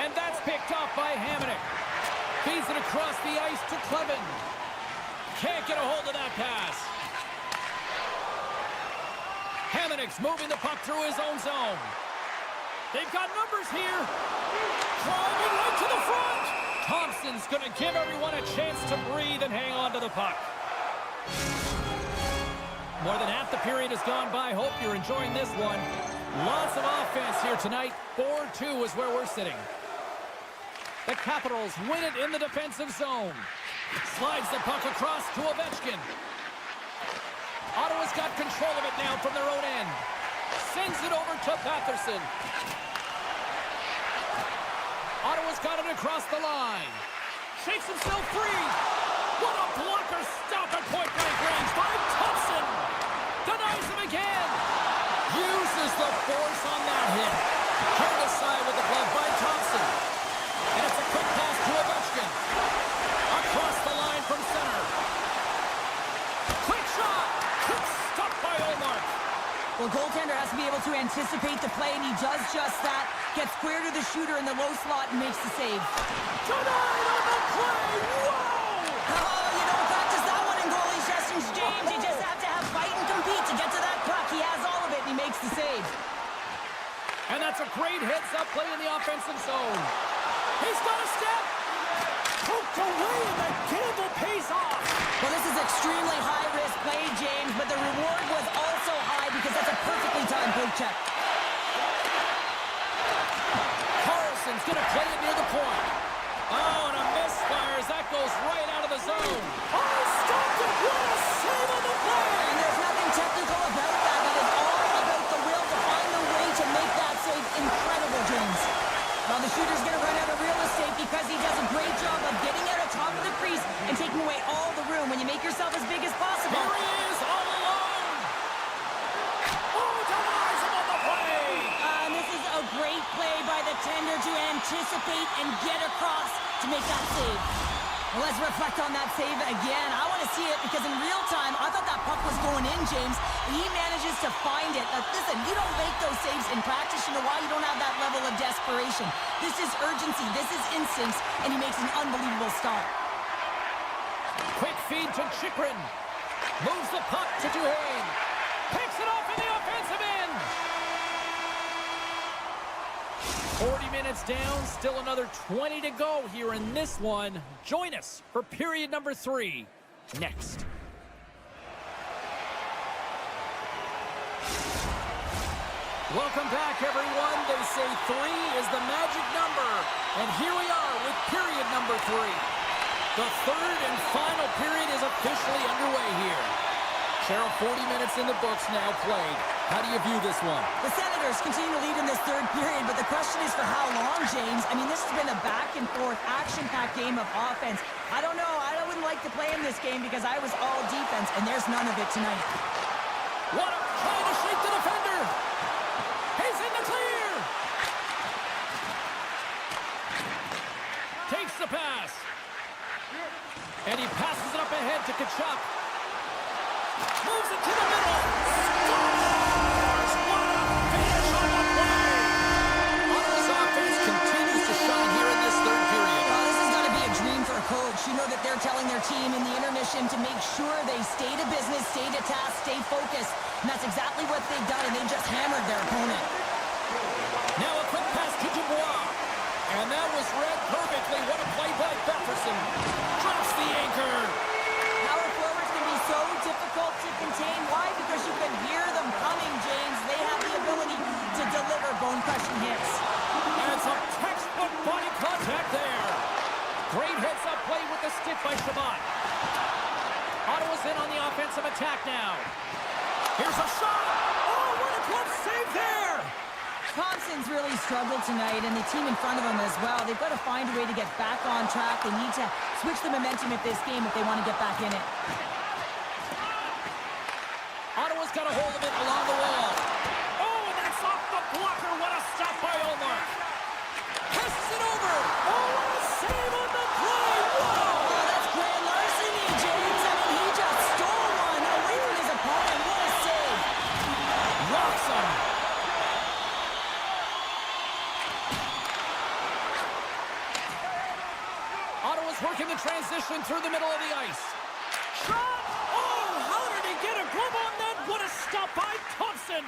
And that's picked off by Hamonic. Feeds it across the ice to Clevin. Can't get a hold of that pass. Hamonic's moving the puck through his own zone. They've got numbers here. Driving right to the front. Thompson's going to give everyone a chance to breathe and hang on to the puck. More than half the period has gone by. Hope you're enjoying this one. Lots of offense here tonight. 4-2 is where we're sitting. The Capitals win it in the defensive zone. Slides the puck across to Ovechkin. Ottawa's got control of it now from their own end. Sends it over to Patterson. Ottawa's got it across the line. Shakes himself free. What a blocker stop at point-blank range by Thompson. Denies him again. the force on that hit. Turned aside with the glove by Thompson. And it's a quick pass to Ovechkin. Across the line from center. Quick shot. Quick stop by Omar.
Well, goaltender has to be able to anticipate the play, and he does just that. Gets square to the shooter in the low slot and makes the save.
Tonight on the play. Whoa!
Oh, you don't practice that one in goalie sessions, James. You just have to have fight and compete to get to that puck. He has all of it, and he makes the save.
And that's a great heads-up play in the offensive zone. He's got a step. Poked away, and the gamble pays off.
Well, this is extremely high-risk play, James, but the reward was also high because that's a perfectly timed poke check.
Carlson's going to play it near the point. Oh, and a misfire as that goes right out of the zone. Oh, stopped it. What a save on the play.
And there's nothing technical about that. That is all about the will to find the way to make that save incredible, James. Well, the shooter's going to run out of real estate because he does a great job of getting out of top of the crease and taking away all the room when you make yourself as big as possible.
Here he is, all alone. Oh, denies him on the play.
And this is a great play by the tender to anticipate and get across to make that save. Well, let's reflect on that save again. I want to see it because in real time, I thought that puck was going in, James. He manages to find it. Listen, you don't make those saves in practice. You know why? You don't have that level of desperation. This is urgency. This is instincts, and he makes an unbelievable stop.
Quick feed to Chychrun. Moves the puck to Duhaime. Picks it off in the offensive end. 40 minutes down, still another 20 to go here in this one. Join us for period number 3 next. Welcome back, everyone. They say 3 is the magic number. And here we are with period number 3. The third and final period is officially underway here. Cheryl, 40 minutes in the books now played. How do you view this one?
The Senators continue to lead in this third period, but the question is for how long, James? I mean, this has been a back-and-forth, action-packed game of offense. I don't know. I wouldn't like to play in this game because I was all defense, and there's none of it tonight.
What a trying to shake the defender. He's in the clear. Takes the pass. And he passes it up ahead to Kachuk. Moves it to the middle. Scores! What a finish on the play! Ottawa's offense continues to shine here in this third period.
Well, this is going to be a dream for a coach. You know that they're telling their team in the intermission to make sure they stay to business, stay to task, stay focused. And that's exactly what they've done, and they just hammered their opponent.
Now a quick pass to Dubois. And that was read perfectly. What a play by Befferson. Drops the anchor.
Power forwards can be so difficult to contain. Why? Because you can hear them coming, James. They have the ability to deliver bone-crushing hits.
And some textbook body contact there. Great heads-up play with the stick by Shabbat. Ottawa's in on the offensive attack now. Here's a shot. Oh, what a glove save there.
Thompson's really struggled tonight, and the team in front of him as well. They've got to find a way to get back on track. They need to switch the momentum of this game if they want to get back in it.
Ottawa's got a hold of it along the wall. Oh, and that's off the blocker. What a stop by Omar. Passes it over. Oh, what a save on the play. Whoa.
Oh, that's grand larceny, James. I mean, he just stole one away from his opponent. What a save.
Rocks him. Ottawa's working the transition through the middle of the ice. Shot! Oh, how did he get a glove on that? What a stop by Thompson!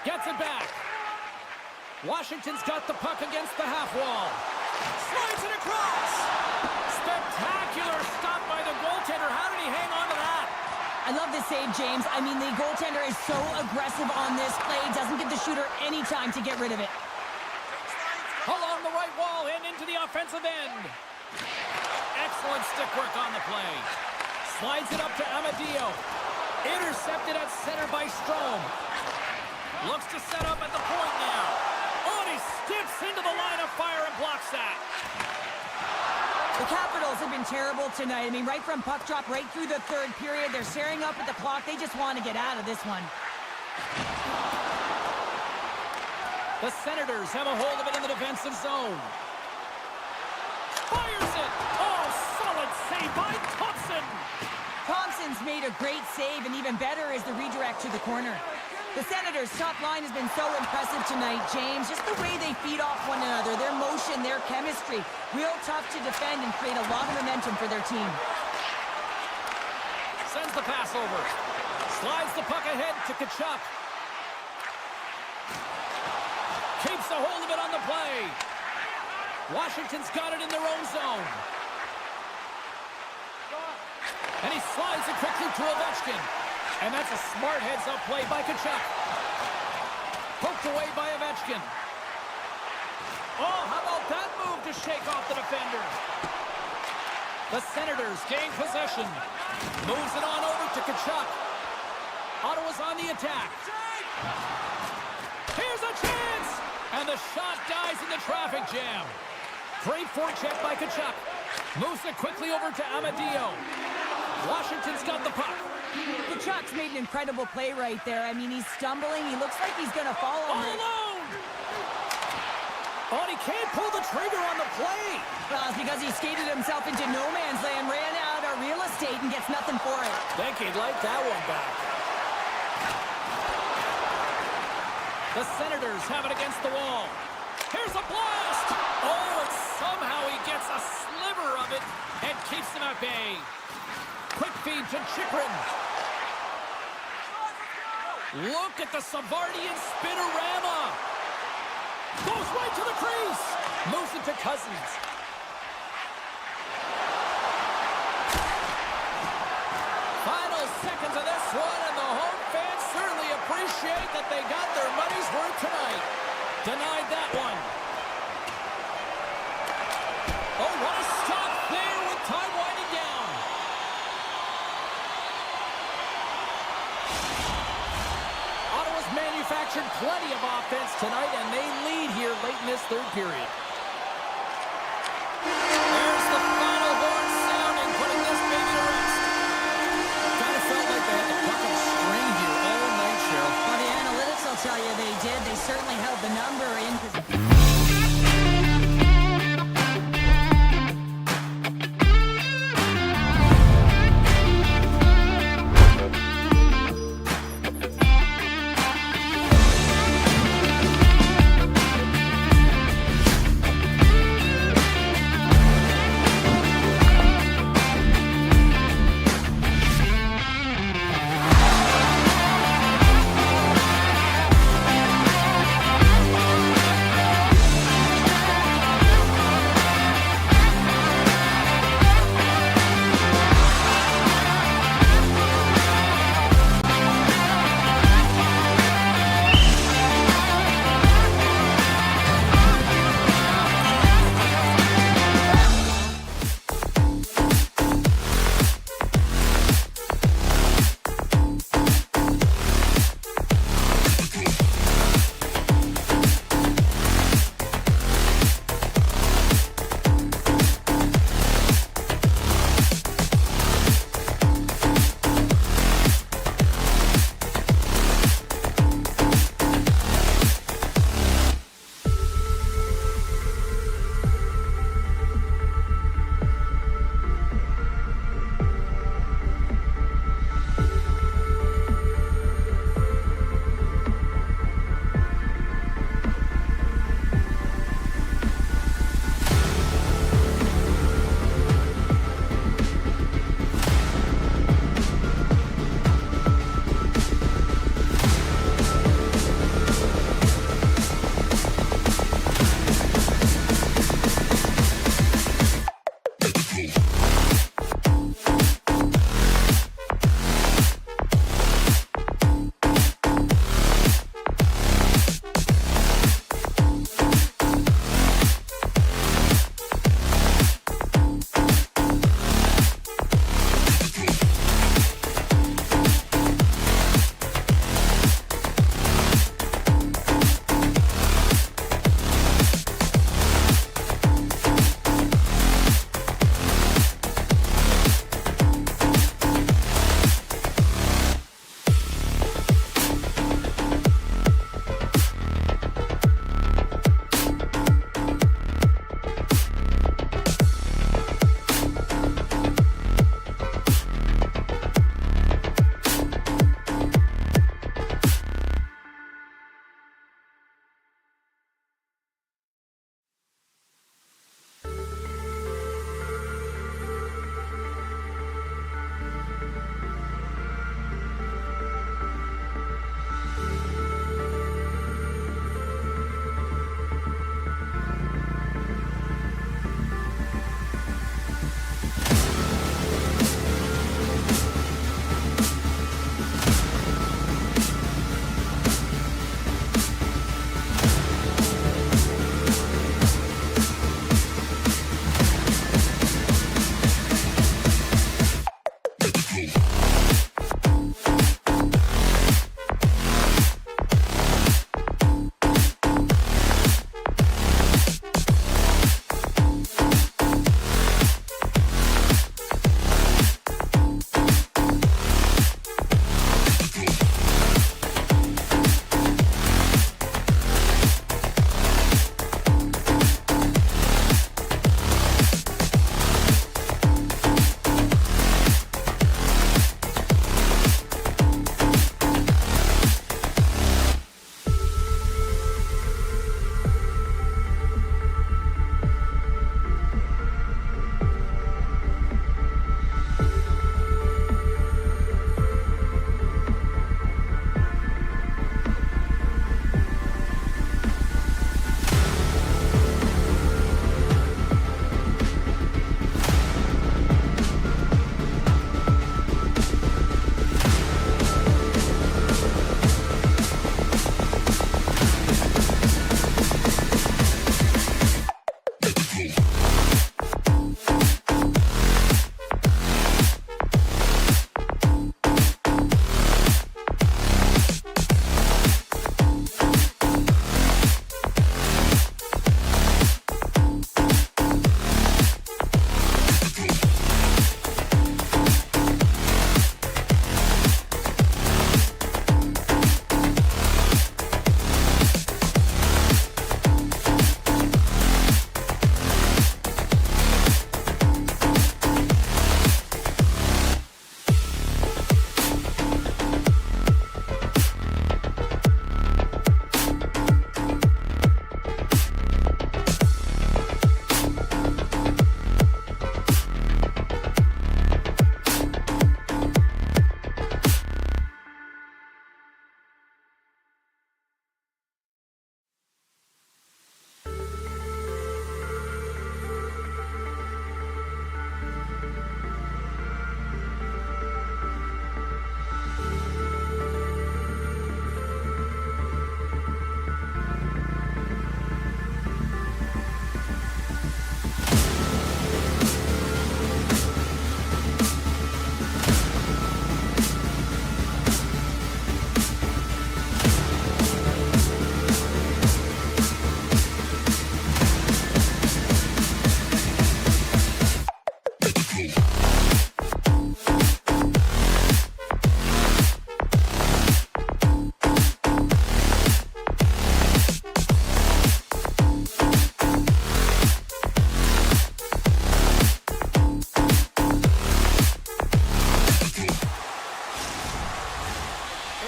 Gets it back. Washington's got the puck against the half wall. Slides it across. Spectacular stop by the goaltender. How did he hang on to that?
I love this save, James. I mean, the goaltender is so aggressive on this play. Doesn't give the shooter any time to get rid of it.
Along the right wall and into the offensive end. Excellent stick work on the play. Slides it up to Amadio. Intercepted at center by Strome. Looks to set up at the point now. Oh, and he steps into the line of fire and blocks that.
The Capitals have been terrible tonight. I mean, right from puck drop, right through the third period, they're staring up at the clock. They just want to get out of this one.
The Senators have a hold of it in the defensive zone. Fires it! Oh, solid save by Thompson!
Thompson's made a great save, and even better is the redirect to the corner. The Senators' top line has been so impressive tonight, James. Just the way they feed off one another, their motion, their chemistry. Real tough to defend and create a lot of momentum for their team.
Sends the pass over. Slides the puck ahead to Tkachuk. Keeps a hold of it on the play. Washington's got it in their own zone. And he slides it quickly to Ovechkin. And that's a smart heads-up play by Tkachuk. Poked away by Ovechkin. Oh, how about that move to shake off the defender? The Senators gain possession. Moves it on over to Tkachuk. Ottawa's on the attack. Here's a chance! And the shot dies in the traffic jam. Great forecheck by Tkachuk. Moves it quickly over to Amadio. Washington's got the puck.
Tkachuk's made an incredible play right there. I mean, he's stumbling. He looks like he's going to fall on
All
it.
alone! Oh, and he can't pull the trigger on the play.
Well, it's because he skated himself into no man's land, ran out of real estate, and gets nothing for it.
Think he'd like that one back. The Senators have it against the wall. Here's a blast! Oh, and somehow he gets a sliver of it and keeps them at bay. Quick feed to Chikrin. Look at the Savardian spinorama. Goes right to the crease. Moves it to Cousins. Final seconds of this one, and the home fans certainly appreciate that they got their money's worth tonight. Denied that one. Oh, what a stop there with time winding down. Ottawa's manufactured plenty of offense tonight, and they lead here late in this third period. There's the final horn sounding, putting this baby to rest. Kind of felt like they had the puck on a string here all night, Cheryl.
Well, the analytics will tell you they did. They certainly held the number in.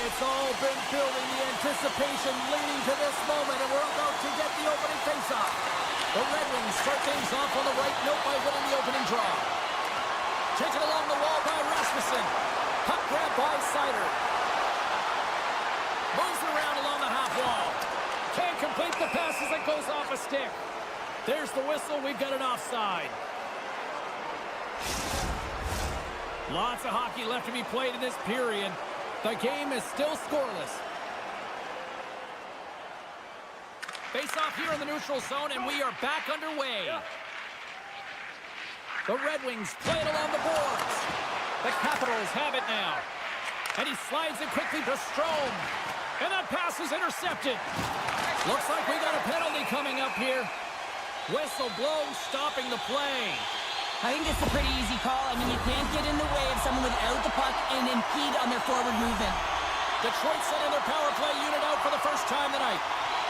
it's all been building, the anticipation leading to this moment, and we're about to get the opening face-off. The Red Wings start things off on the right note by winning the opening draw. Taken along the wall by Rasmussen. Puck grab by Sider. Moves it around along the half wall. Can't complete the pass as it goes off a stick. There's the whistle. We've got an offside. Lots of hockey left to be played in this period. The game is still scoreless. Face off here in the neutral zone, and we are back underway. The Red Wings play it along the boards. The Capitals have it now. And he slides it quickly to Strome. And that pass is intercepted. Looks like we got a penalty coming up here. Whistle blown, stopping the play.
I think it's a pretty easy call. I mean, you can't get in the way of someone without the puck and impede on their forward movement.
Detroit sending their power play unit out for the first time tonight.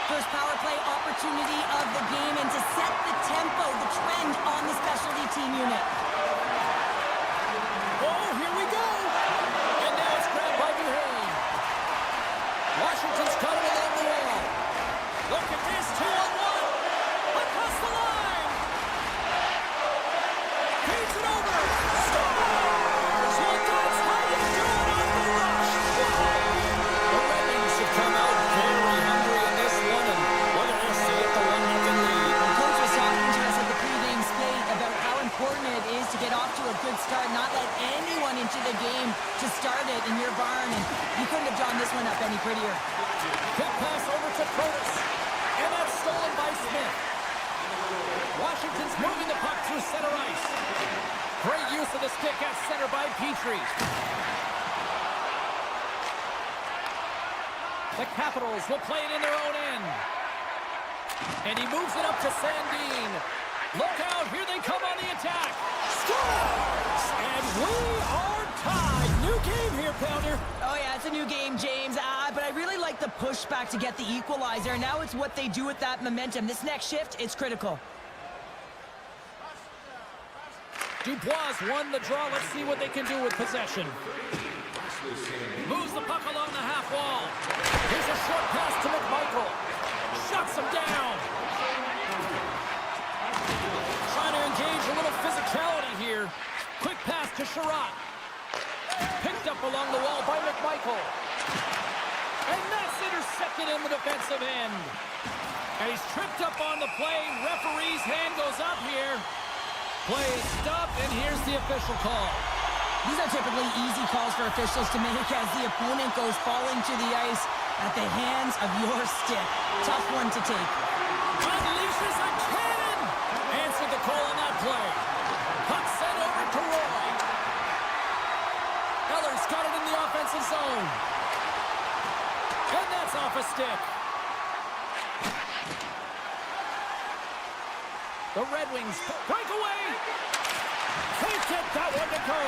First power play opportunity of the game, and to set the tempo, the trend on the specialty team unit.
Oh, here we go! And now it's grabbed by Duhane. Washington's got it along the wall. Look at this, 2-on-1. Across the line. Feeds it over. Scores! Look, that's how you do it on the rush. The Red Wings have come out very hungry in this one, and we're going to see it, the 1-0 lead.
The coach was talking to us at the pregame skate about how important it is to get off to a good start, not let anyone into the game to start it in your barn, and you couldn't have drawn this one up any prettier.
Quick pass over to Kratos, and that's stolen by Smith. Washington's moving the puck through center ice. Great use of the stick at center by Petrie. The Capitals will play it in their own end. And he moves it up to Sandin. Look out, here they come on the attack. Scores! And we are tied. New game here, Pounder.
Oh yeah, it's a new game, James. But I really like the pushback to get the equalizer. Now it's what they do with that momentum. This next shift, it's critical.
Dubois won the draw. Let's see what they can do with possession. Moves the puck along the half wall. Here's a short pass to McMichael. Shuts him down. Trying to engage a little physicality here. Quick pass to Sherratt. Picked up along the wall by McMichael. And that's intercepted in the defensive end. And he's tripped up on the play. Referee's hand goes up here. Play is stopped, and here's the official call.
These are typically easy calls for officials to make as the opponent goes falling to the ice at the hands of your stick. Tough one to take.
Unleashes a cannon! Answered the call on that play. Puck sent over to Roy. Eller's got it in the offensive zone. And that's off a stick. The Red Wings break away. Can't get that one to go.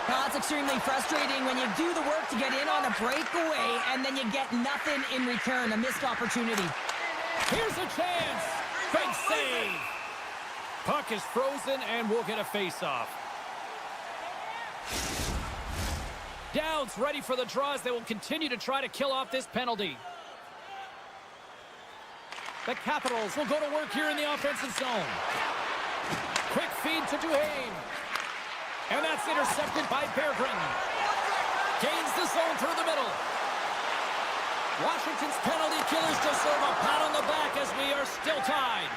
Well, it's extremely frustrating when you do the work to get in on a breakaway and then you get nothing in return, a missed opportunity.
Here's a chance. Big save. Puck is frozen and we'll get a face-off. Downs ready for the draws. They will continue to try to kill off this penalty. The Capitals will go to work here in the offensive zone. Quick feed to Duhane. And that's intercepted by Berggren. Gains the zone through the middle. Washington's penalty killers deserve a pat on the back as we are still tied.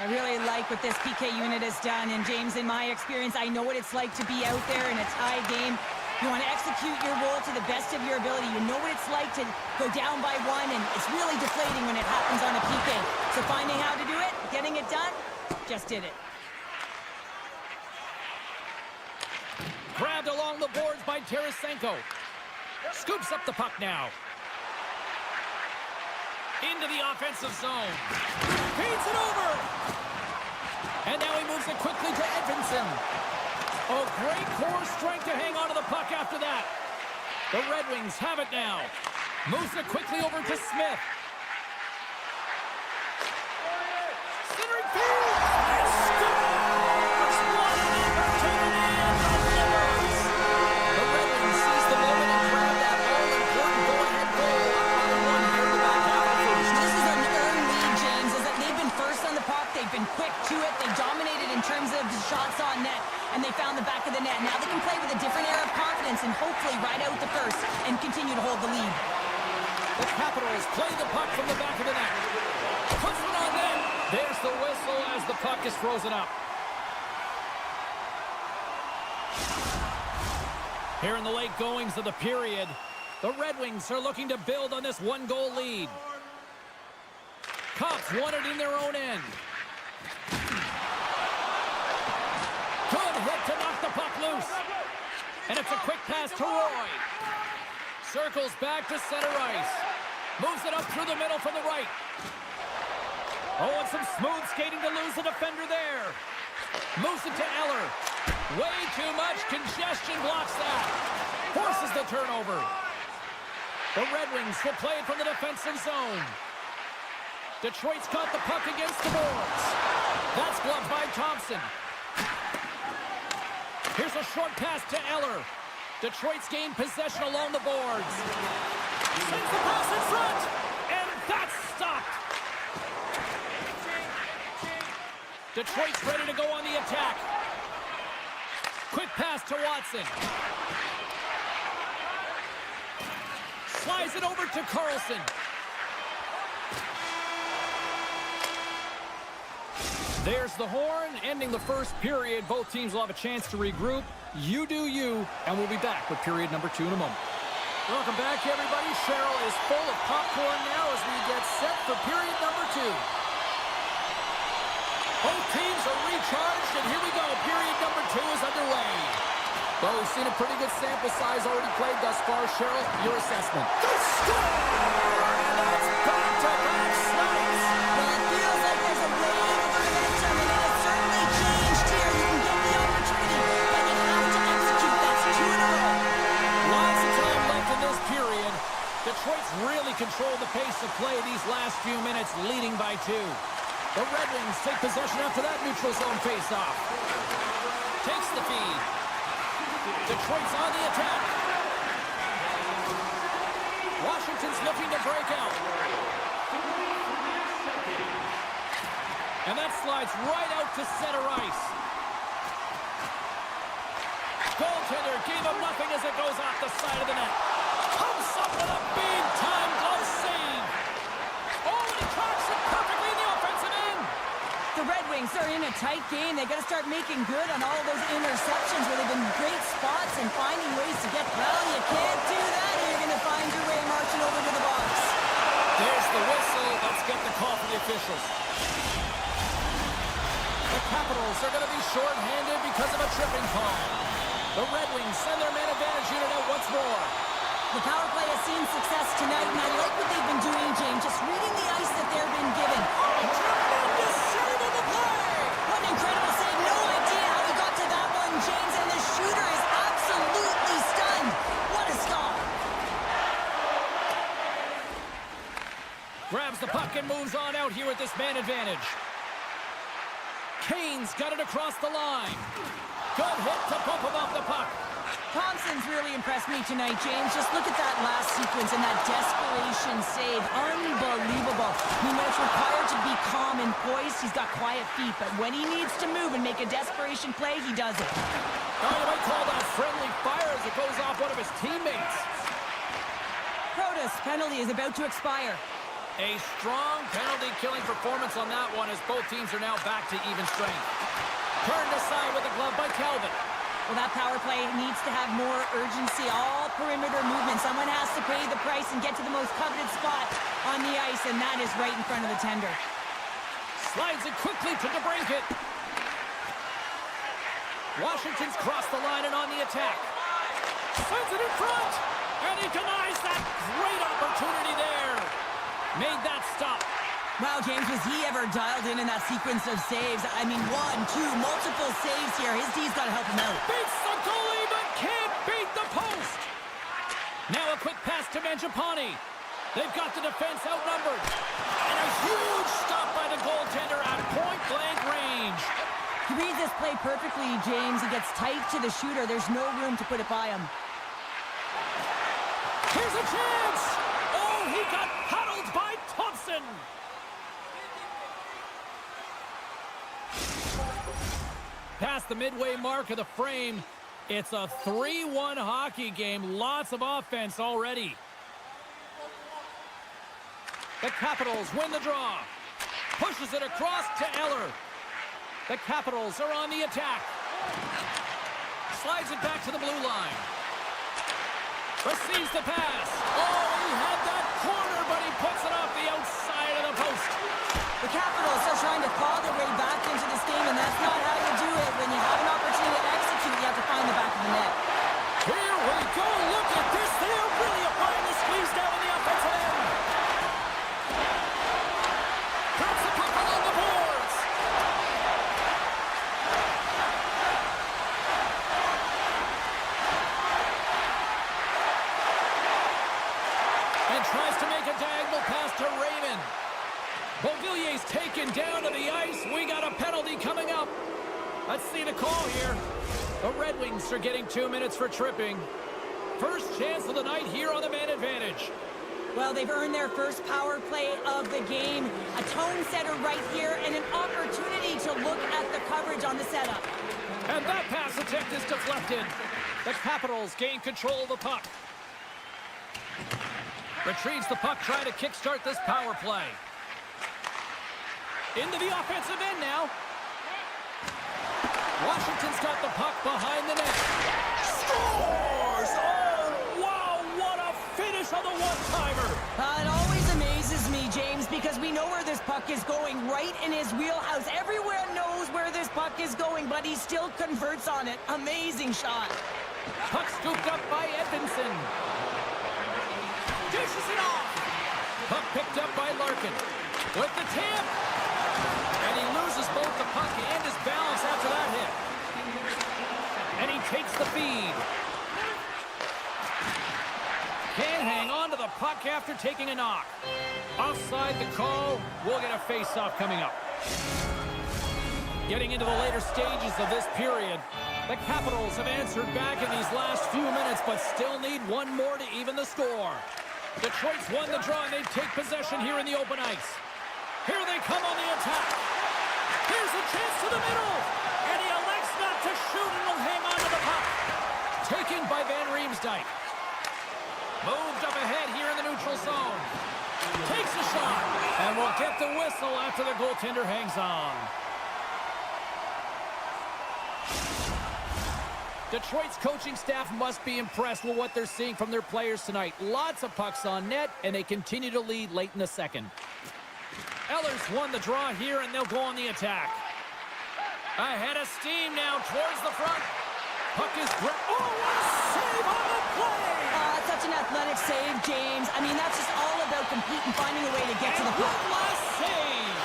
I really like what this PK unit has done. And James, in my experience, I know what it's like to be out there in a tie game. You want to execute your role to the best of your ability. You know what it's like to go down by one, and it's really deflating when it happens on a PK. So finding how to do it, getting it done, just did it.
Grabbed along the boards by Tarasenko. Scoops up the puck now. Into the offensive zone. Feeds it over. And now he moves it quickly to Edvinsson. Oh, great core strength to hang on to the puck after that. The Red Wings have it now. Moves it quickly over to Smith. Centering field. And scores! What an opportunity and delivers. The Red Wings seize the moment and grab that all-important goal-ahead The Capitals play the puck from the back of the net. Puts it on net. There's the whistle as the puck is frozen up. Here in the late goings of the period, the Red Wings are looking to build on this one-goal lead. Cops want it in their own end. Good hit to knock the puck loose. And it's a quick pass to Roy. Circles back to center ice. Moves it up through the middle from the right. Oh, and some smooth skating to lose the defender there. Moves it to Eller. Way too much congestion blocks that. Forces the turnover. The Red Wings will play it from the defensive zone. Detroit's got the puck against the boards. That's gloved by Thompson. Here's a short pass to Eller. Detroit's gained possession along the boards. Sends the pass in front. And that's stopped. Detroit's ready to go on the attack. Quick pass to Watson. Slides it over to Carlson. There's the horn, ending the first period. Both teams will have a chance to regroup. You do you, and we'll be back with period number 2 in a moment.
Welcome back, everybody. Cheryl is full of popcorn now as we get set for period number 2.
Both teams are recharged, and here we go. Period number 2 is underway.
Well, we've seen a pretty good sample size already played thus far. Cheryl, your assessment.
The score! And that's back-to-back snipes.
Well, it feels like there's a wave of momentum, and it has certainly changed here. You can get the opportunity, but you have to execute. That's 2 in a row.
Lots of time left in this period. Detroit's really controlled the pace of play these last few minutes, leading by 2. The Red Wings take possession after that neutral zone face-off. Takes the feed. Detroit's on the attack. Washington's looking to break out. And that slides right out to center ice. Goaltender gave him nothing as it goes off the side of the net. Comes up with a big-time glove save. Oh, and he tracks it perfectly in the offensive end.
The Red Wings are in a tight game. They got to start making good on all of those interceptions where they've been great spots and finding ways to get. Well, you can't do that. You're going to find your way marching over to the box.
There's the whistle. Let's get the call from the officials. The Capitals are going to be short-handed because of a tripping call. The Red Wings send their man advantage unit out once more.
The power play has seen success tonight, and I like what they've been doing, James. Just reading the ice that they've been given.
Tremendous save of the play!
What an incredible save. No idea how he got to that one, James, and the shooter is absolutely stunned. What a stop.
Grabs the puck and moves on out here with this man advantage. Kane's got it across the line. Good hit to bump him off the puck.
Thompson's really impressed me tonight, James. Just look at that last sequence and that desperation save. Unbelievable. You know, it's required to be calm and poised. He's got quiet feet, but when he needs to move and make a desperation play, he does it.
Oh, you might call that friendly fire as it goes off one of his teammates.
Kratos' penalty is about to expire.
A strong penalty-killing performance on that one as both teams are now back to even strength. Turned aside with a glove by Calvin.
Well, that power play needs to have more urgency. All perimeter movement. Someone has to pay the price and get to the most coveted spot on the ice, and that is right in front of the tender.
Slides it quickly to DeBrincat. Washington's crossed the line and on the attack. Sends it in front, and he denies that great opportunity there. Made that stop.
Wow, James, was he ever dialed in that sequence of saves? I mean, 1, 2, multiple saves here. His D's got to help him out.
Beats the goalie, but can't beat the post. Now a quick pass to Mangiapane. They've got the defense outnumbered. And a huge stop by the goaltender at point-blank range.
He reads this play perfectly, James. He gets tight to the shooter. There's no room to put it by him.
Here's a chance. Oh, he got paddled by Thompson. Past the midway mark of the frame, it's a 3-1 hockey game. Lots of offense already. The Capitals win the draw. Pushes it across to Eller. The Capitals are on the attack. Slides it back to the blue line. Receives the pass. Oh, he had that corner, but he puts it off the outside of the post.
The Capitals are trying to claw their way back into this game, and that's not how you do it. When you have an opportunity to execute, you have to find the back of the net.
Here we go. Look at this. They are really applying the squeeze down on the offensive end. Drops the puck along the boards. And tries to make a diagonal pass to Raymond. Beauvillier's taken down to the ice. We got a penalty coming up. Let's see the call here. The Red Wings are getting 2 minutes for tripping. First chance of the night here on the man advantage.
Well, they've earned their first power play of the game. A tone setter right here and an opportunity to look at the coverage on the setup.
And that pass attempt is deflected. The Capitals gain control of the puck. Retrieves the puck, trying to kickstart this power play. Into the offensive end now. Washington's got the puck behind the net. Scores! Oh, wow, what a finish on the one-timer.
It always amazes me, James, because we know where this puck is going, right in his wheelhouse. Everywhere knows where this puck is going, but he still converts on it. Amazing shot.
Puck scooped up by Edmondson. Dishes it off. Puck picked up by Larkin. With the tip. And he loses both the puck and his balance after that hit. And he takes the feed. Can't hang on to the puck after taking a knock. Offside the call. We'll get a face-off coming up. Getting into the later stages of this period, the Capitals have answered back in these last few minutes, but still need one more to even the score. Detroit's won the draw, and they take possession here in the open ice. Here they come on the attack. Here's a chance to the middle. And he elects not to shoot and will hang on to the puck. Taken by Van Riemsdyk. Moved up ahead here in the neutral zone. Takes a shot. And will get the whistle after the goaltender hangs on. Detroit's coaching staff must be impressed with what they're seeing from their players tonight. Lots of pucks on net, and they continue to lead late in the second. Eller's won the draw here, and they'll go on the attack. Ahead of steam now towards the front. Puck is gripped. Oh, what a save on the play!
Such an athletic save, James. I mean, that's just all about competing, finding a way to get to the puck.
One last save!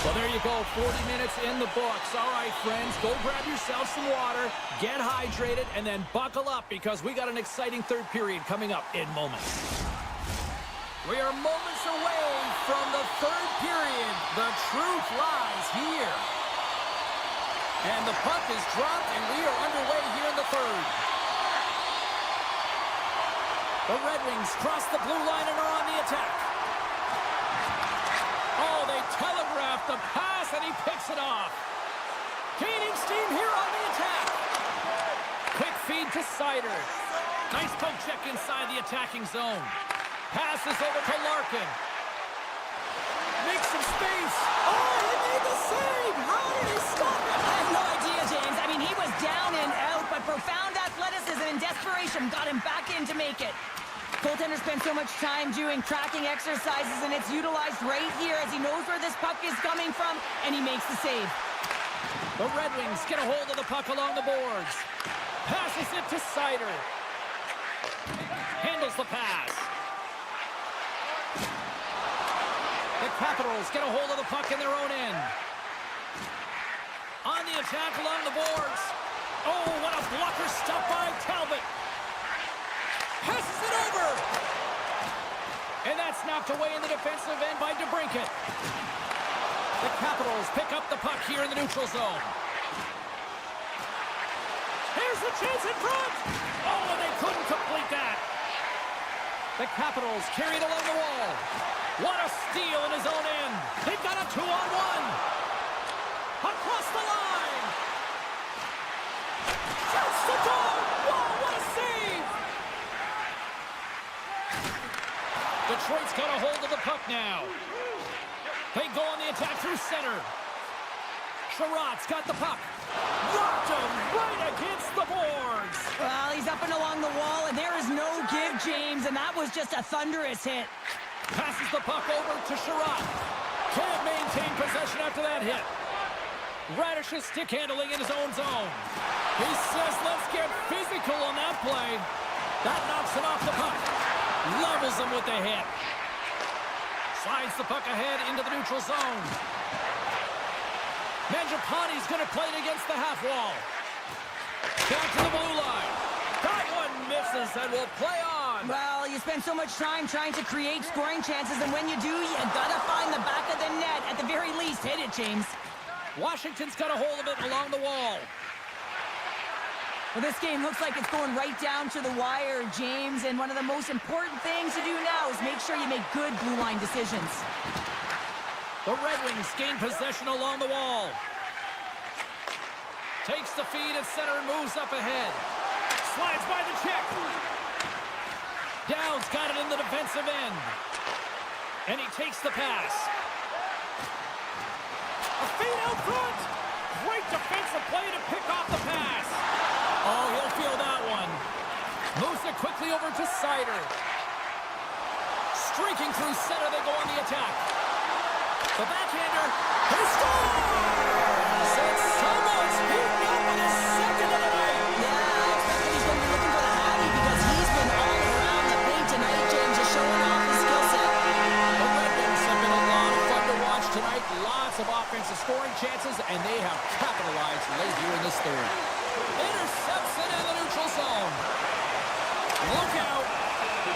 Well, there you go, 40 minutes in the books. All right, friends, go grab yourself some water, get hydrated, and then buckle up because we got an exciting third period coming up in moments. We are moments away from the third period. The truth lies here. And the puck is dropped, and we are underway here in the third. The Red Wings cross the blue line and are on the attack. Oh, they telegraphed the pass, and he picks it off. Gaining steam here on the attack. Quick feed to Sider. Nice poke check inside the attacking zone. Passes over to Larkin. Makes some space. Oh, he made the save. How did he stop it?
I have no idea, James. I mean, he was down and out, but profound athleticism and desperation got him back in to make it. Goaltender spent so much time doing tracking exercises, and it's utilized right here as he knows where this puck is coming from, and he makes the save.
The Red Wings get a hold of the puck along the boards. Passes it to Sider. Handles the pass. The Capitals get a hold of the puck in their own end. On the attack along the boards. Oh, what a blocker stop by Talbot. Passes it over. And that's knocked away in the defensive end by DeBrincat. The Capitals pick up the puck here in the neutral zone. Here's the chance in front. Oh, and they couldn't complete that. The Capitals carried along the wall. What a steal in his own end. They've got a 2-on-1. Across the line. Shoots the goal. Whoa, what a save. Detroit's got a hold of the puck now. They go on the attack through center. Sherrod's got the puck. Rocked him right against the boards.
Well, he's up and along the wall, and there is no give, James, and that was just a thunderous hit.
Passes the puck over to Sherrod. Can't maintain possession after that hit. Radish's stick handling in his own zone. He says, let's get physical on that play. That knocks him off the puck. Levels him with the hit. Slides the puck ahead into the neutral zone. Mangiapane's going to play it against the half wall. Back to the blue line. That one misses and will play on.
Well, you spend so much time trying to create scoring chances, and when you do, you gotta find the back of the net. At the very least, hit it, James.
Washington's got a hold of it along the wall.
Well, this game looks like it's going right down to the wire, James, and one of the most important things to do now is make sure you make good blue line decisions.
The Red Wings gain possession along the wall. Takes the feed at center and moves up ahead. Slides by the check. Downs got it in the defensive end. And he takes the pass. A feed out front. Great defensive play to pick off the pass. Oh, he'll feel that one. Moves it quickly over to Sider. Streaking through center, they go on the attack. The backhander, he scores! And someone's beaten up with his second of the night.
Yeah, I expect that he's going to be looking for the Hattie because he's been all around the paint tonight, James, just showing off his skill set.
The Red Wings have been a lot of fun to watch tonight. Lots of offensive scoring chances, and they have capitalized late here in this third. Intercepts it in the neutral zone. Look out.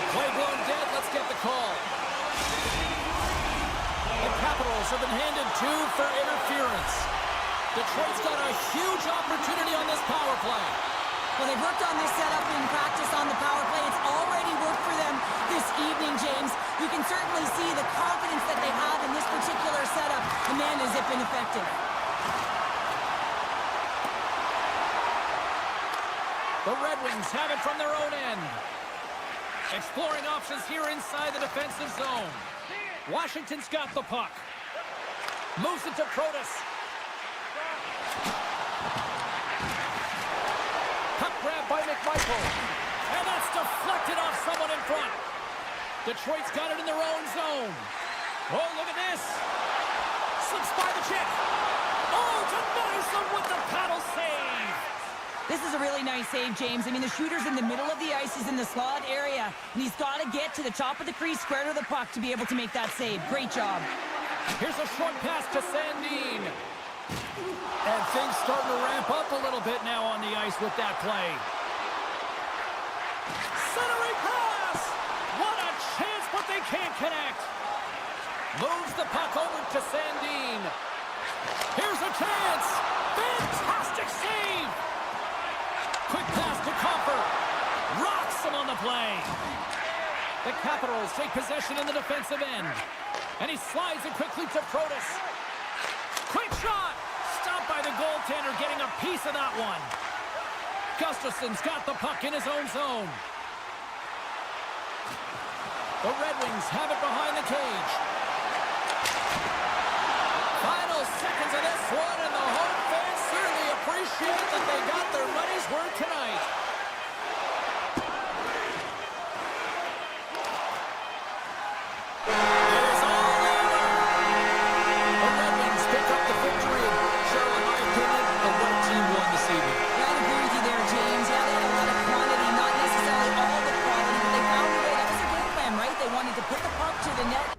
Play blown dead. Let's get the call. The Capitals have been handed 2 for interference. Detroit's got a huge opportunity on this power play.
Well, they've worked on this setup in practice on the power play. It's already worked for them this evening, James. You can certainly see the confidence that they have in this particular setup. The man has been effective.
The Red Wings have it from their own end. Exploring options here inside the defensive zone. Washington's got the puck. Moves it to Kratos. Puck grab by McMichael. And that's deflected off someone in front. Detroit's got it in their own zone. Oh, look at this. Slips by the check. Oh, denies them with the paddle save.
This is a really nice save, James. I mean, the shooter's in the middle of the ice. He's in the slot area, and he's got to get to the top of the crease, square to the puck, to be able to make that save. Great job.
Here's a short pass to Sandin. And things starting to ramp up a little bit now on the ice with that play. Centering pass! What a chance, but they can't connect. Moves the puck over to Sandin. Here's a chance. Fantastic save. Quick pass to Coffer. Rocks him on the play. The Capitals take possession in the defensive end. And he slides it quickly to Protas. Quick shot. Stopped by the goaltender, getting a piece of that one. Gustafson's got the puck in his own zone. The Red Wings have it behind the cage. Final seconds of this one, and the home fans certainly appreciate that they got their money's worth tonight. It is all over. The Red Wings pick up the victory, and Cheryl, in my opinion, a what team won this evening.
Yeah, I agree with you there, James. Yeah, they had a lot of quantity, not necessarily all the quality, but they found a way. That was a game plan, right? They wanted to put the puck to the net.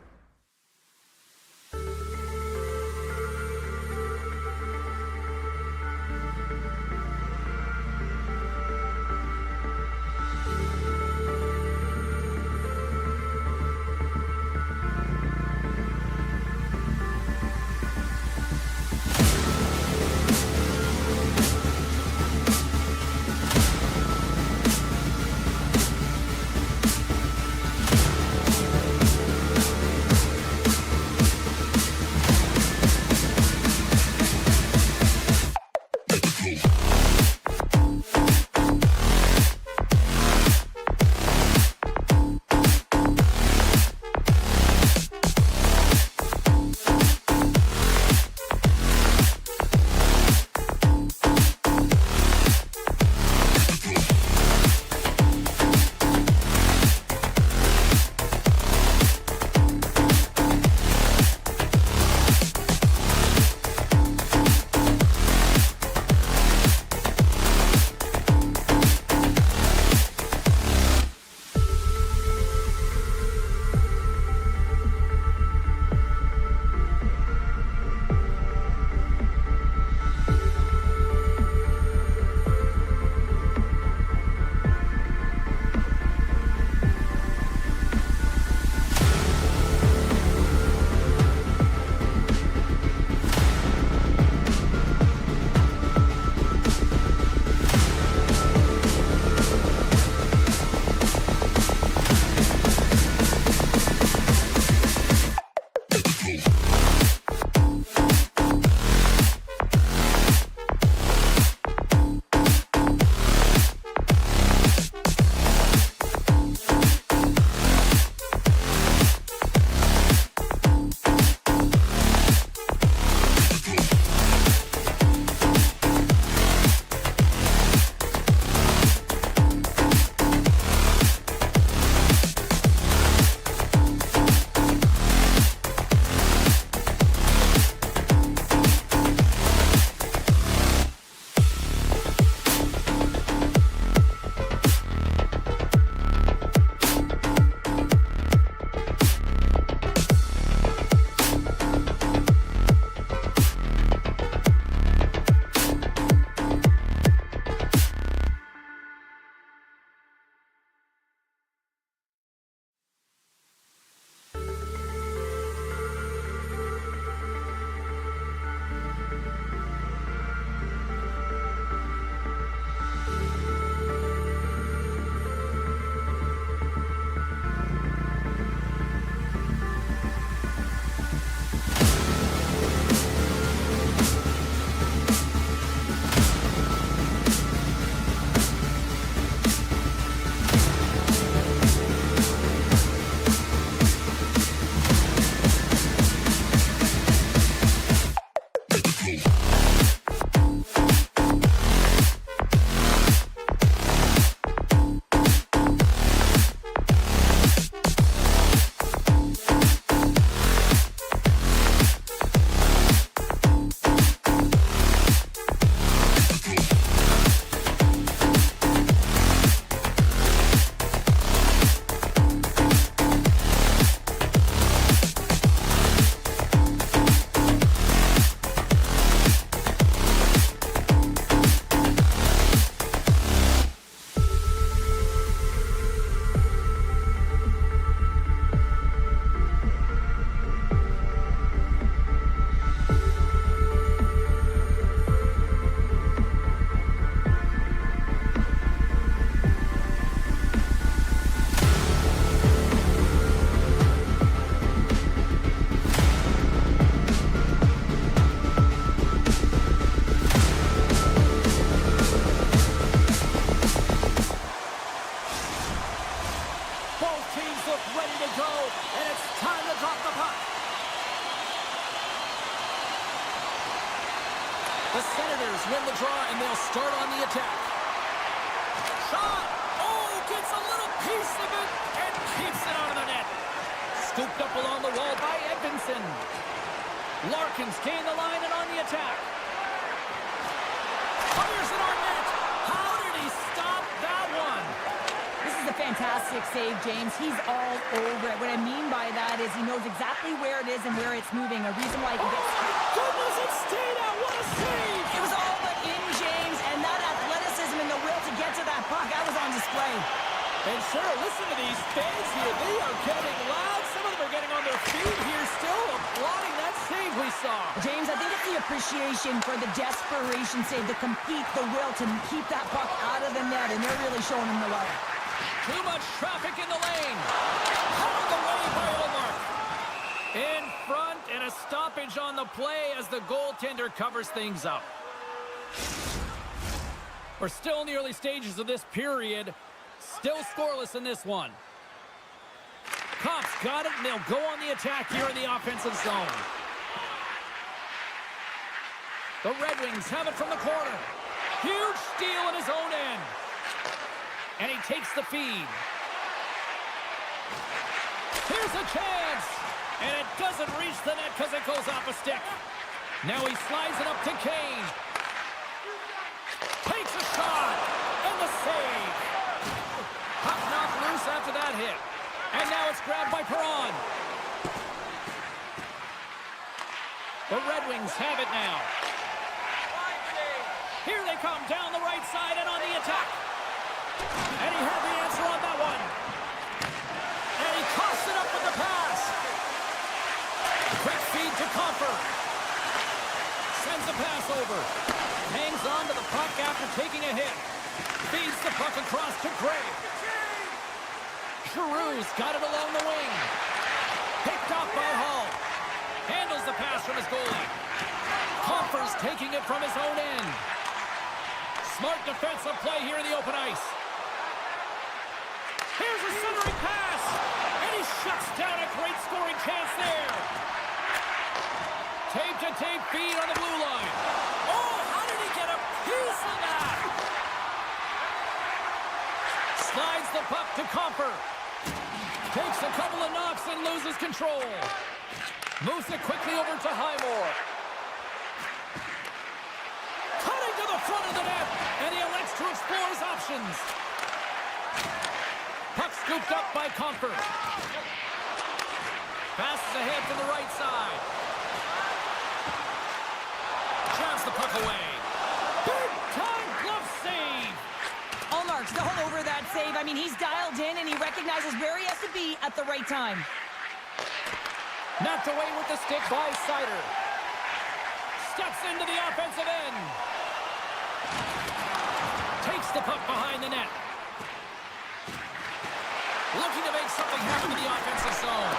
Both teams look ready to go, and it's time to drop the puck. The Senators win the draw, and they'll start on the attack. Shot! Oh, gets a little piece of it and keeps it out of the net. Scooped up along the wall by Edmondson. Larkins gained the line and on the attack. Fires it on net. How did he stop that one?
This is a fantastic save, James. He's all over it. What I mean by that is he knows exactly where it is and where it's moving. A reason why he can get...
Oh, my goodness, it stayed out. What a save!
It was all but in, James, and that athleticism and the will to get to that puck, that was on display.
And Cheryl, listen to these fans here. They are getting loud. Some of them are getting on their feet here still, applauding that save we saw.
James, I think it's the appreciation for the desperation save, the compete, the will to keep that puck out of the net, and they're really showing him the love.
Too much traffic in the lane. Hauled away by Omar. In front, and a stoppage on the play as the goaltender covers things up. We're still in the early stages of this period. Still scoreless in this one. Cops got it, and they'll go on the attack here in the offensive zone. The Red Wings have it from the corner. Huge steal in his own end. And he takes the feed. Here's a chance. And it doesn't reach the net because it goes off a stick. Now he slides it up to Kane. Takes a shot. And the save. Puck knocked loose after that hit. And now it's grabbed by Perron. The Red Wings have it now. Here they come down the right side and on the attack. And he heard the answer on that one. And he coughs it up with the pass. Quick feed to Comfort. Sends the pass over. Hangs on to the puck after taking a hit. Feeds the puck across to Gray. Giroux's got it along the wing. Picked off by Hall. Handles the pass from his goalie. Comfort's taking it from his own end. Smart defensive play here in the open ice. Here's a centering pass. And he shuts down a great scoring chance there. Tape-to-tape feed on the blue line. Oh, how did he get a piece of that? Slides the puck to Comfort. Takes a couple of knocks and loses control. Moves it quickly over to Highmore. Cutting to the front of the net, and he elects to explore his options. Puck scooped up by Comfort. Passes ahead to the right side. Jabs the puck away. Big-time glove save.
Allmark's all over that save. I mean, he's dialed in, and he recognizes where he has to be at the right time.
Knocked away with the stick by Sider. Steps into the offensive end. Takes the puck behind the net. Looking to make something happen in the offensive zone.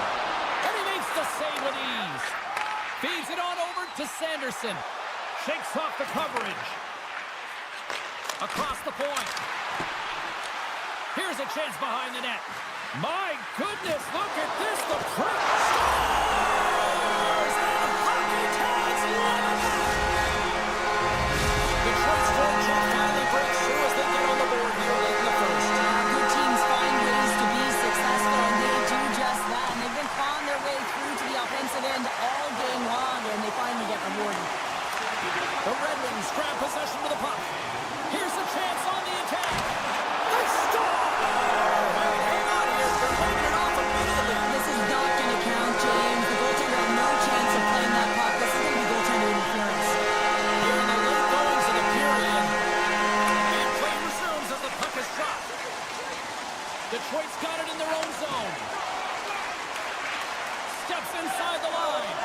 And he makes the save with ease. Feeds it on over to Sanderson. Shakes off the coverage. Across the point. Here's a chance behind the net. My goodness, look at this. The trick scores! And hockey ties one of them. Detroit's forecheck finally breaks through as they get on the board here late in the first.
Good teams find ways to be successful, and they do just that. And they've been clawing their way through to the offensive end all game long, and they finally get rewarded.
The Red Wings grab possession with the puck. Here's a chance on the attack. They score! Hang on here. They're waving it off immediately.
This is not going to count, James. The goaltender had no chance of playing that puck. This is going to be goaltender interference.
Here in the late goings of the period. And play resumes as the puck is dropped. Detroit's got it in their own zone. Steps inside the line.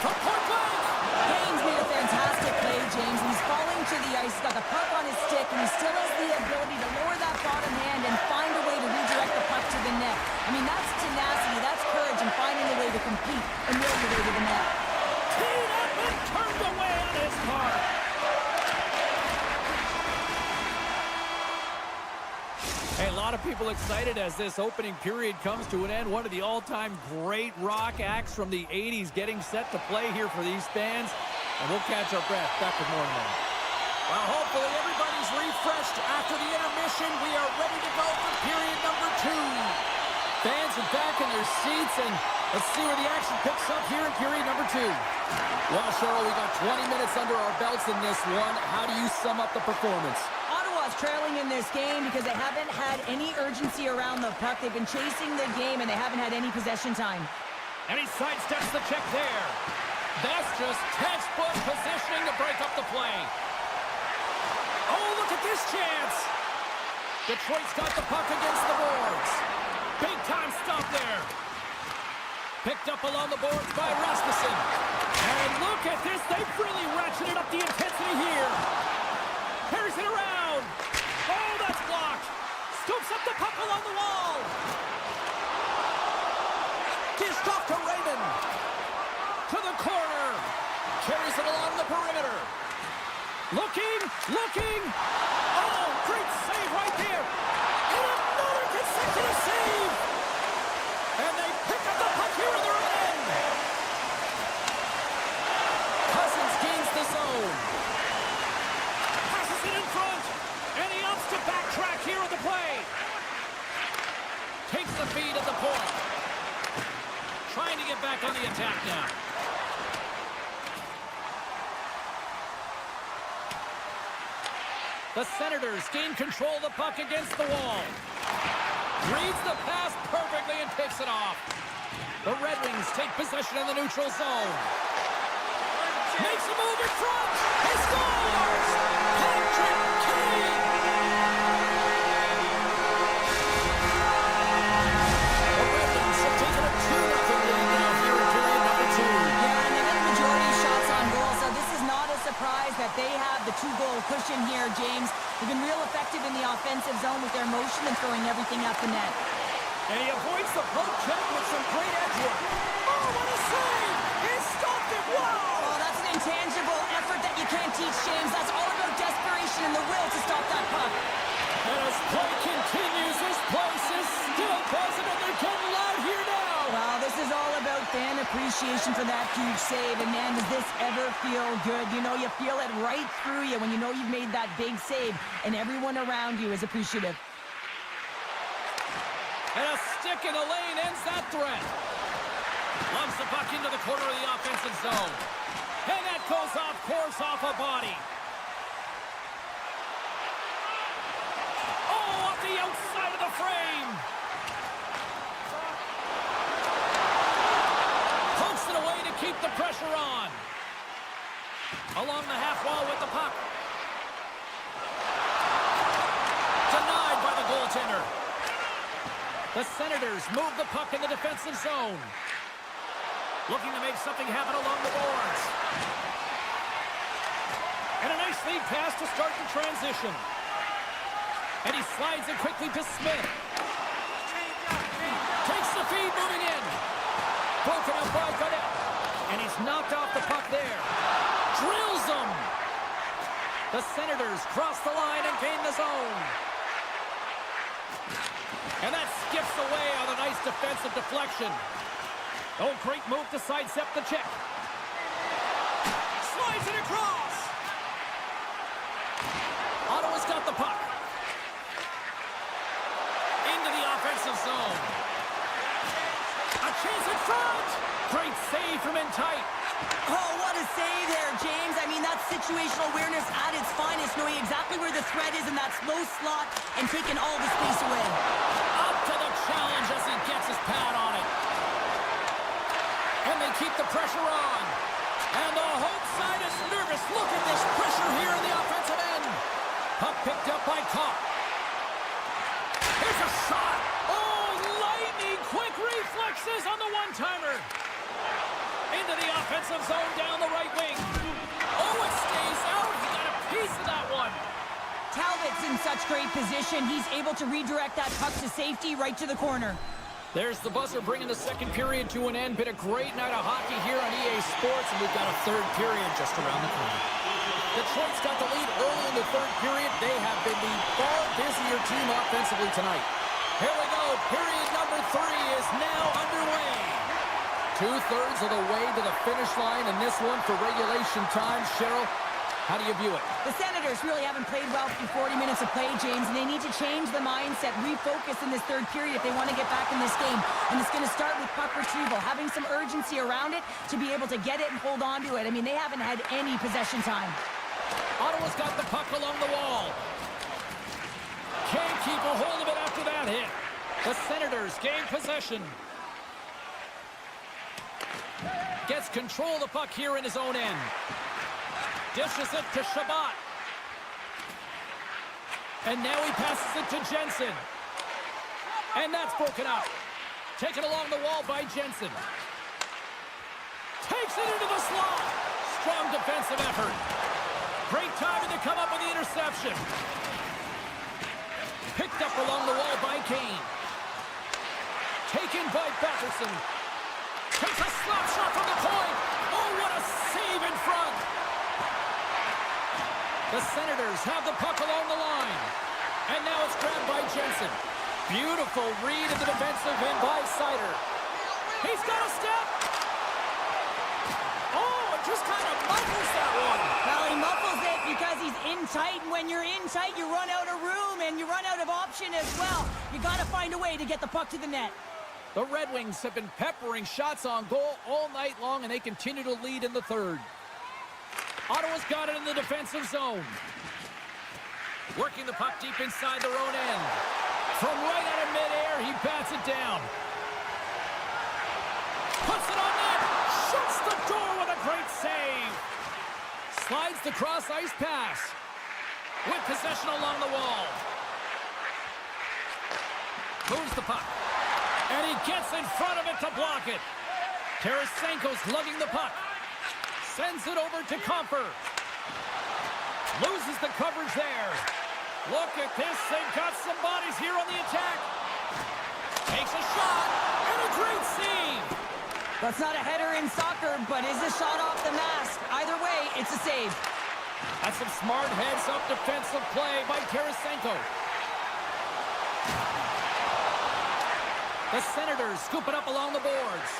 From point blank.
Haynes made a fantastic play, James. He's falling to the ice. He's got the puck on his stick, and he still has the ability to lower that bottom hand and find a way to redirect the puck to the net. I mean, that's tenacity, that's courage, and finding a way to compete and will your way to the net.
Teed up and turned away on his part. Hey, a lot of people people excited as this opening period comes to an end. One of the all-time great rock acts from the 80s getting set to play here for these fans. And we'll catch our breath. Back with more in a moment.
Well, hopefully everybody's refreshed after the intermission. We are ready to go for period number 2. Fans are back in their seats, and let's see where the action picks up here in period number 2. Well, Cheryl, we got 20 minutes under our belts in this one. How do you sum up the performance?
Ottawa's trailing in this game because they haven't had any urgency around the puck. They've been chasing the game, and they haven't had any possession time.
And he sidesteps the check there.
That's just textbook positioning to break up the play.
Oh, look at this chance.
Detroit's got the puck against the boards.
Big time stop there.
Picked up along the boards by Rasmussen.
And look at this. They've really ratcheted up the intensity here. Carries it around. Oh, that's blocked. Scoops up the puck along the wall.
Dished off to Raymond. To the corner. Carries it along the perimeter.
Looking. Oh, great save right there. And another consecutive save.
And they pick up the puck here in their own end. Cousins gains the zone.
Passes it in front. And he opts to backtrack here on the play.
Takes the feed at the point. Trying to get back on the attack now. The Senators gain control of the puck against the wall. Reads the pass perfectly and picks it off. The Red Wings take possession in the neutral zone. Makes a move in front. He scores! Patrick Kane! The Red Wings have taken a 2-0 lead now here in period number 2.
Yeah, and they've got the majority of shots on goal, so this is not a surprise that they have the 2-goal cushion here, James. They've been real effective in the offensive zone with their motion and throwing everything at the net.
And he avoids the poke check with some great edge work.
Oh, what a save! He stopped it! Wow!
Oh, that's an intangible effort that you can't teach, James. That's all about desperation and the will to stop that puck.
And as play continues, this place is still buzzing, and they're getting loud here now.
Well, this is all about fan appreciation for that huge save. And, man, does this ever feel good? You know, you feel it right through you when you know you've made that big save, and everyone around you is appreciative.
And a stick in the lane ends that threat. Lumps the puck into the corner of the offensive zone. And that goes off course off a body. Oh, off the outside of the frame. Pokes it away to keep the pressure on. Along the half wall with the puck. Denied by the goaltender. The Senators move the puck in the defensive zone. Looking to make something happen along the boards. And a nice lead pass to start the transition. And he slides it quickly to Smith. Takes the feed moving in. Broken up by Goodell. And he's knocked off the puck there. Drills him. The Senators cross the line and gain the zone. And that skips away on a nice defensive deflection. Oh, great move to sidestep the check. Slides it across. Ottawa's got the puck. Into the offensive zone. A chance in front. Great save from in tight.
Oh, what a save there, James. I mean, that's situational awareness at its finest, knowing exactly where the threat is in that slow slot and taking all the space away.
Up to the challenge as he gets his pad on it. And they keep the pressure on. And the home side is nervous. Look at this pressure here in the offensive end. Puck picked up by Kopp. Here's a shot. Oh, lightning quick reflexes on the one-timer. Into the offensive zone down the right wing. Oh, it stays out. He got a piece of that one.
Talbot's in such great position. He's able to redirect that puck to safety right to the corner.
There's the buzzer bringing the second period to an end. Been a great night of hockey here on EA Sports, and we've got a third period just around the corner. Detroit's got the lead early in the third period. They have been the far busier team offensively tonight.
Here we go. Period number 3 is now underway.
2/3 of the way to the finish line in this one for regulation time. Cheryl, how do you view it?
The Senators really haven't played well through 40 minutes of play, James, and they need to change the mindset, refocus in this third period if they want to get back in this game. And it's going to start with puck retrieval, having some urgency around it to be able to get it and hold on to it. I mean, they haven't had any possession time.
Ottawa's got the puck along the wall. Can't keep a hold of it after that hit. The Senators gain possession. Gets control of the puck here in his own end. Dishes it to Shabbat. And now he passes it to Jensen. And that's broken up. Taken along the wall by Jensen. Takes it into the slot. Strong defensive effort. Great timing to come up with the interception. Picked up along the wall by Kane. Taken by Batterson. Takes a slap shot from the point. Oh, what a save in front. The Senators have the puck along the line. And now it's grabbed by Jensen. Beautiful read in the defensive end by Sider. He's got a step. Oh, it just kind of muffles that one.
Well, he muffles it because he's in tight, and when you're in tight, you run out of room, and you run out of option as well. You got to find a way to get the puck to the net.
The Red Wings have been peppering shots on goal all night long, and they continue to lead in the third.
Ottawa's got it in the defensive zone. Working the puck deep inside their own end. From right out of midair, he bats it down. Puts it on net. Shuts the door with a great save.
Slides the cross-ice pass.
With possession along the wall. Moves the puck. And he gets in front of it to block it. Tarasenko's lugging the puck. Sends it over to Comfer. Loses the coverage there. Look at this. They've got some bodies here on the attack. Takes a shot. And a great save.
That's not a header in soccer, but is a shot off the mask. Either way, it's a save.
That's some smart heads-up defensive play by Tarasenko. The Senators scoop it up along the boards.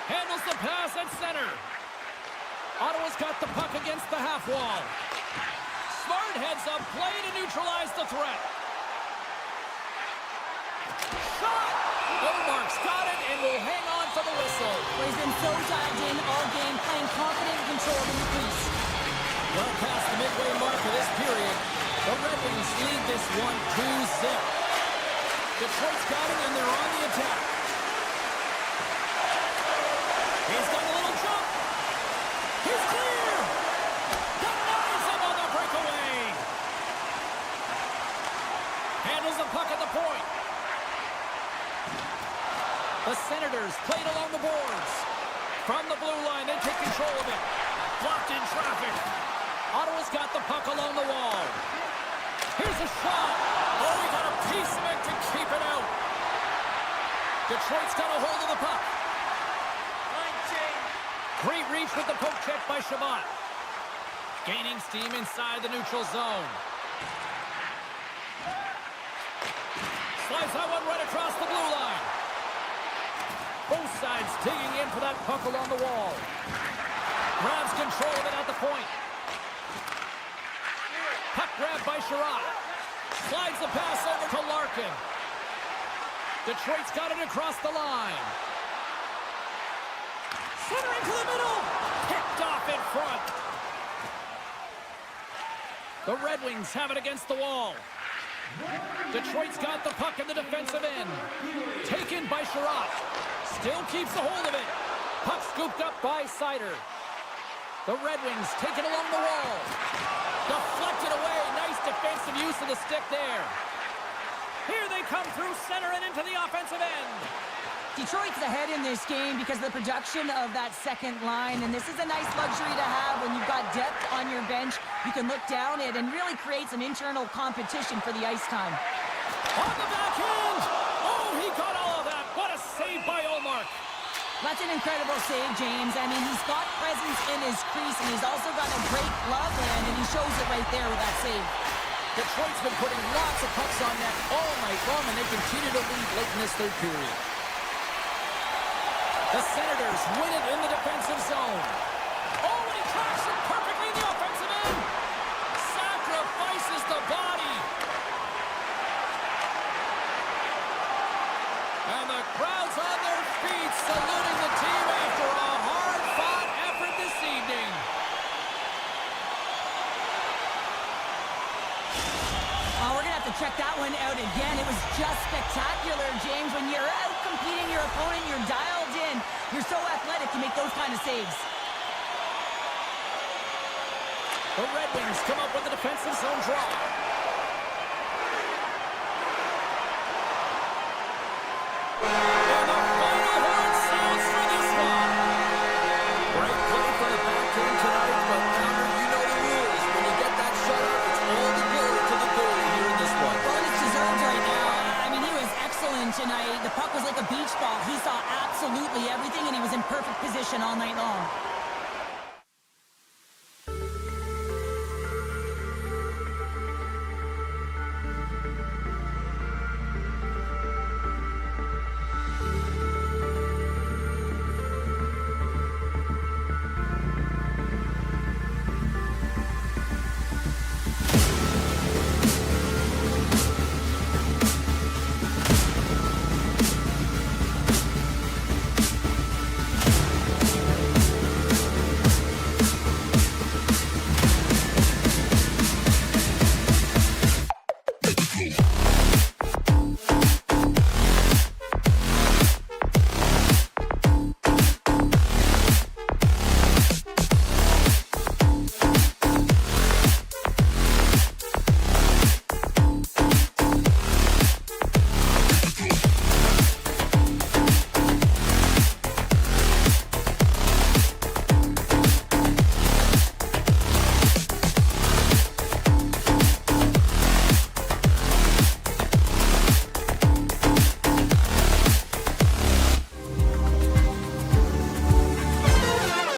Handles the pass at center. Ottawa's got the puck against the half wall. Smart heads-up play to neutralize the threat. Shot! Omark's got it and will hang on for the whistle.
Well, he's been so dialed in all game, playing confident and controlled in the crease.
Well past the midway mark of this period, the Red Wings lead this one 2-0. Detroit's got it and they're on the attack. He's got a little jump. He's clear. Denies him on the breakaway. Handles the puck at the point. The Senators played along the boards. From the blue line, they take control of it. Blocked in traffic. Ottawa's got the puck along the wall. Here's a shot. Oh, he got a piece of it to keep it out. Detroit's got a hold of the puck. Great reach with the poke check by Shabbat. Gaining steam inside the neutral zone. Slides that one right across the blue line. Both sides digging in for that puck along the wall. Grabs control of it at the point. Puck grab by Sherratt. Slides the pass over to Larkin. Detroit's got it across the line. Centering to the middle. Picked off in front. The Red Wings have it against the wall. Detroit's got the puck in the defensive end. Taken by Sherratt. Still keeps a hold of it. Puck scooped up by Sider. The Red Wings take it along the wall. Deflected away. Nice defensive use of the stick there. Here they come through center and into the offensive end.
Detroit's ahead in this game because of the production of that second line, and this is a nice luxury to have when you've got depth on your bench. You can look down it and really create some internal competition for the ice time.
On the backhand! Oh, he got all of that. What a save by Omark.
That's an incredible save, James. I mean, he's got presence in his crease, and he's also got a great glove hand, and he shows it right there with that save.
Detroit's been putting lots of pucks on net all night long, and they continue to lead late in this third period. The Senators win it in the defensive zone. Oh, and he tracks it perfectly in the offensive end. Sacrifices the body. And the crowd's on their feet, saluting the team after a hard-fought effort this evening.
We're going to have to check that one out again. It was just spectacular, James. When you're out competing your opponent, you're dialed in. You're so athletic to make those kind of saves.
The Red Wings come up with a defensive zone draw. And the final horn sounds for this one. Great play for the back team tonight, but you know the rules. When you get that shutout, it's all the glory to the goalie here in this one.
Well, it's deserved right now. I mean, he was excellent tonight. The puck was like a beach ball. He saw absolutely everything, and he was in perfect position all night long.
Let's go.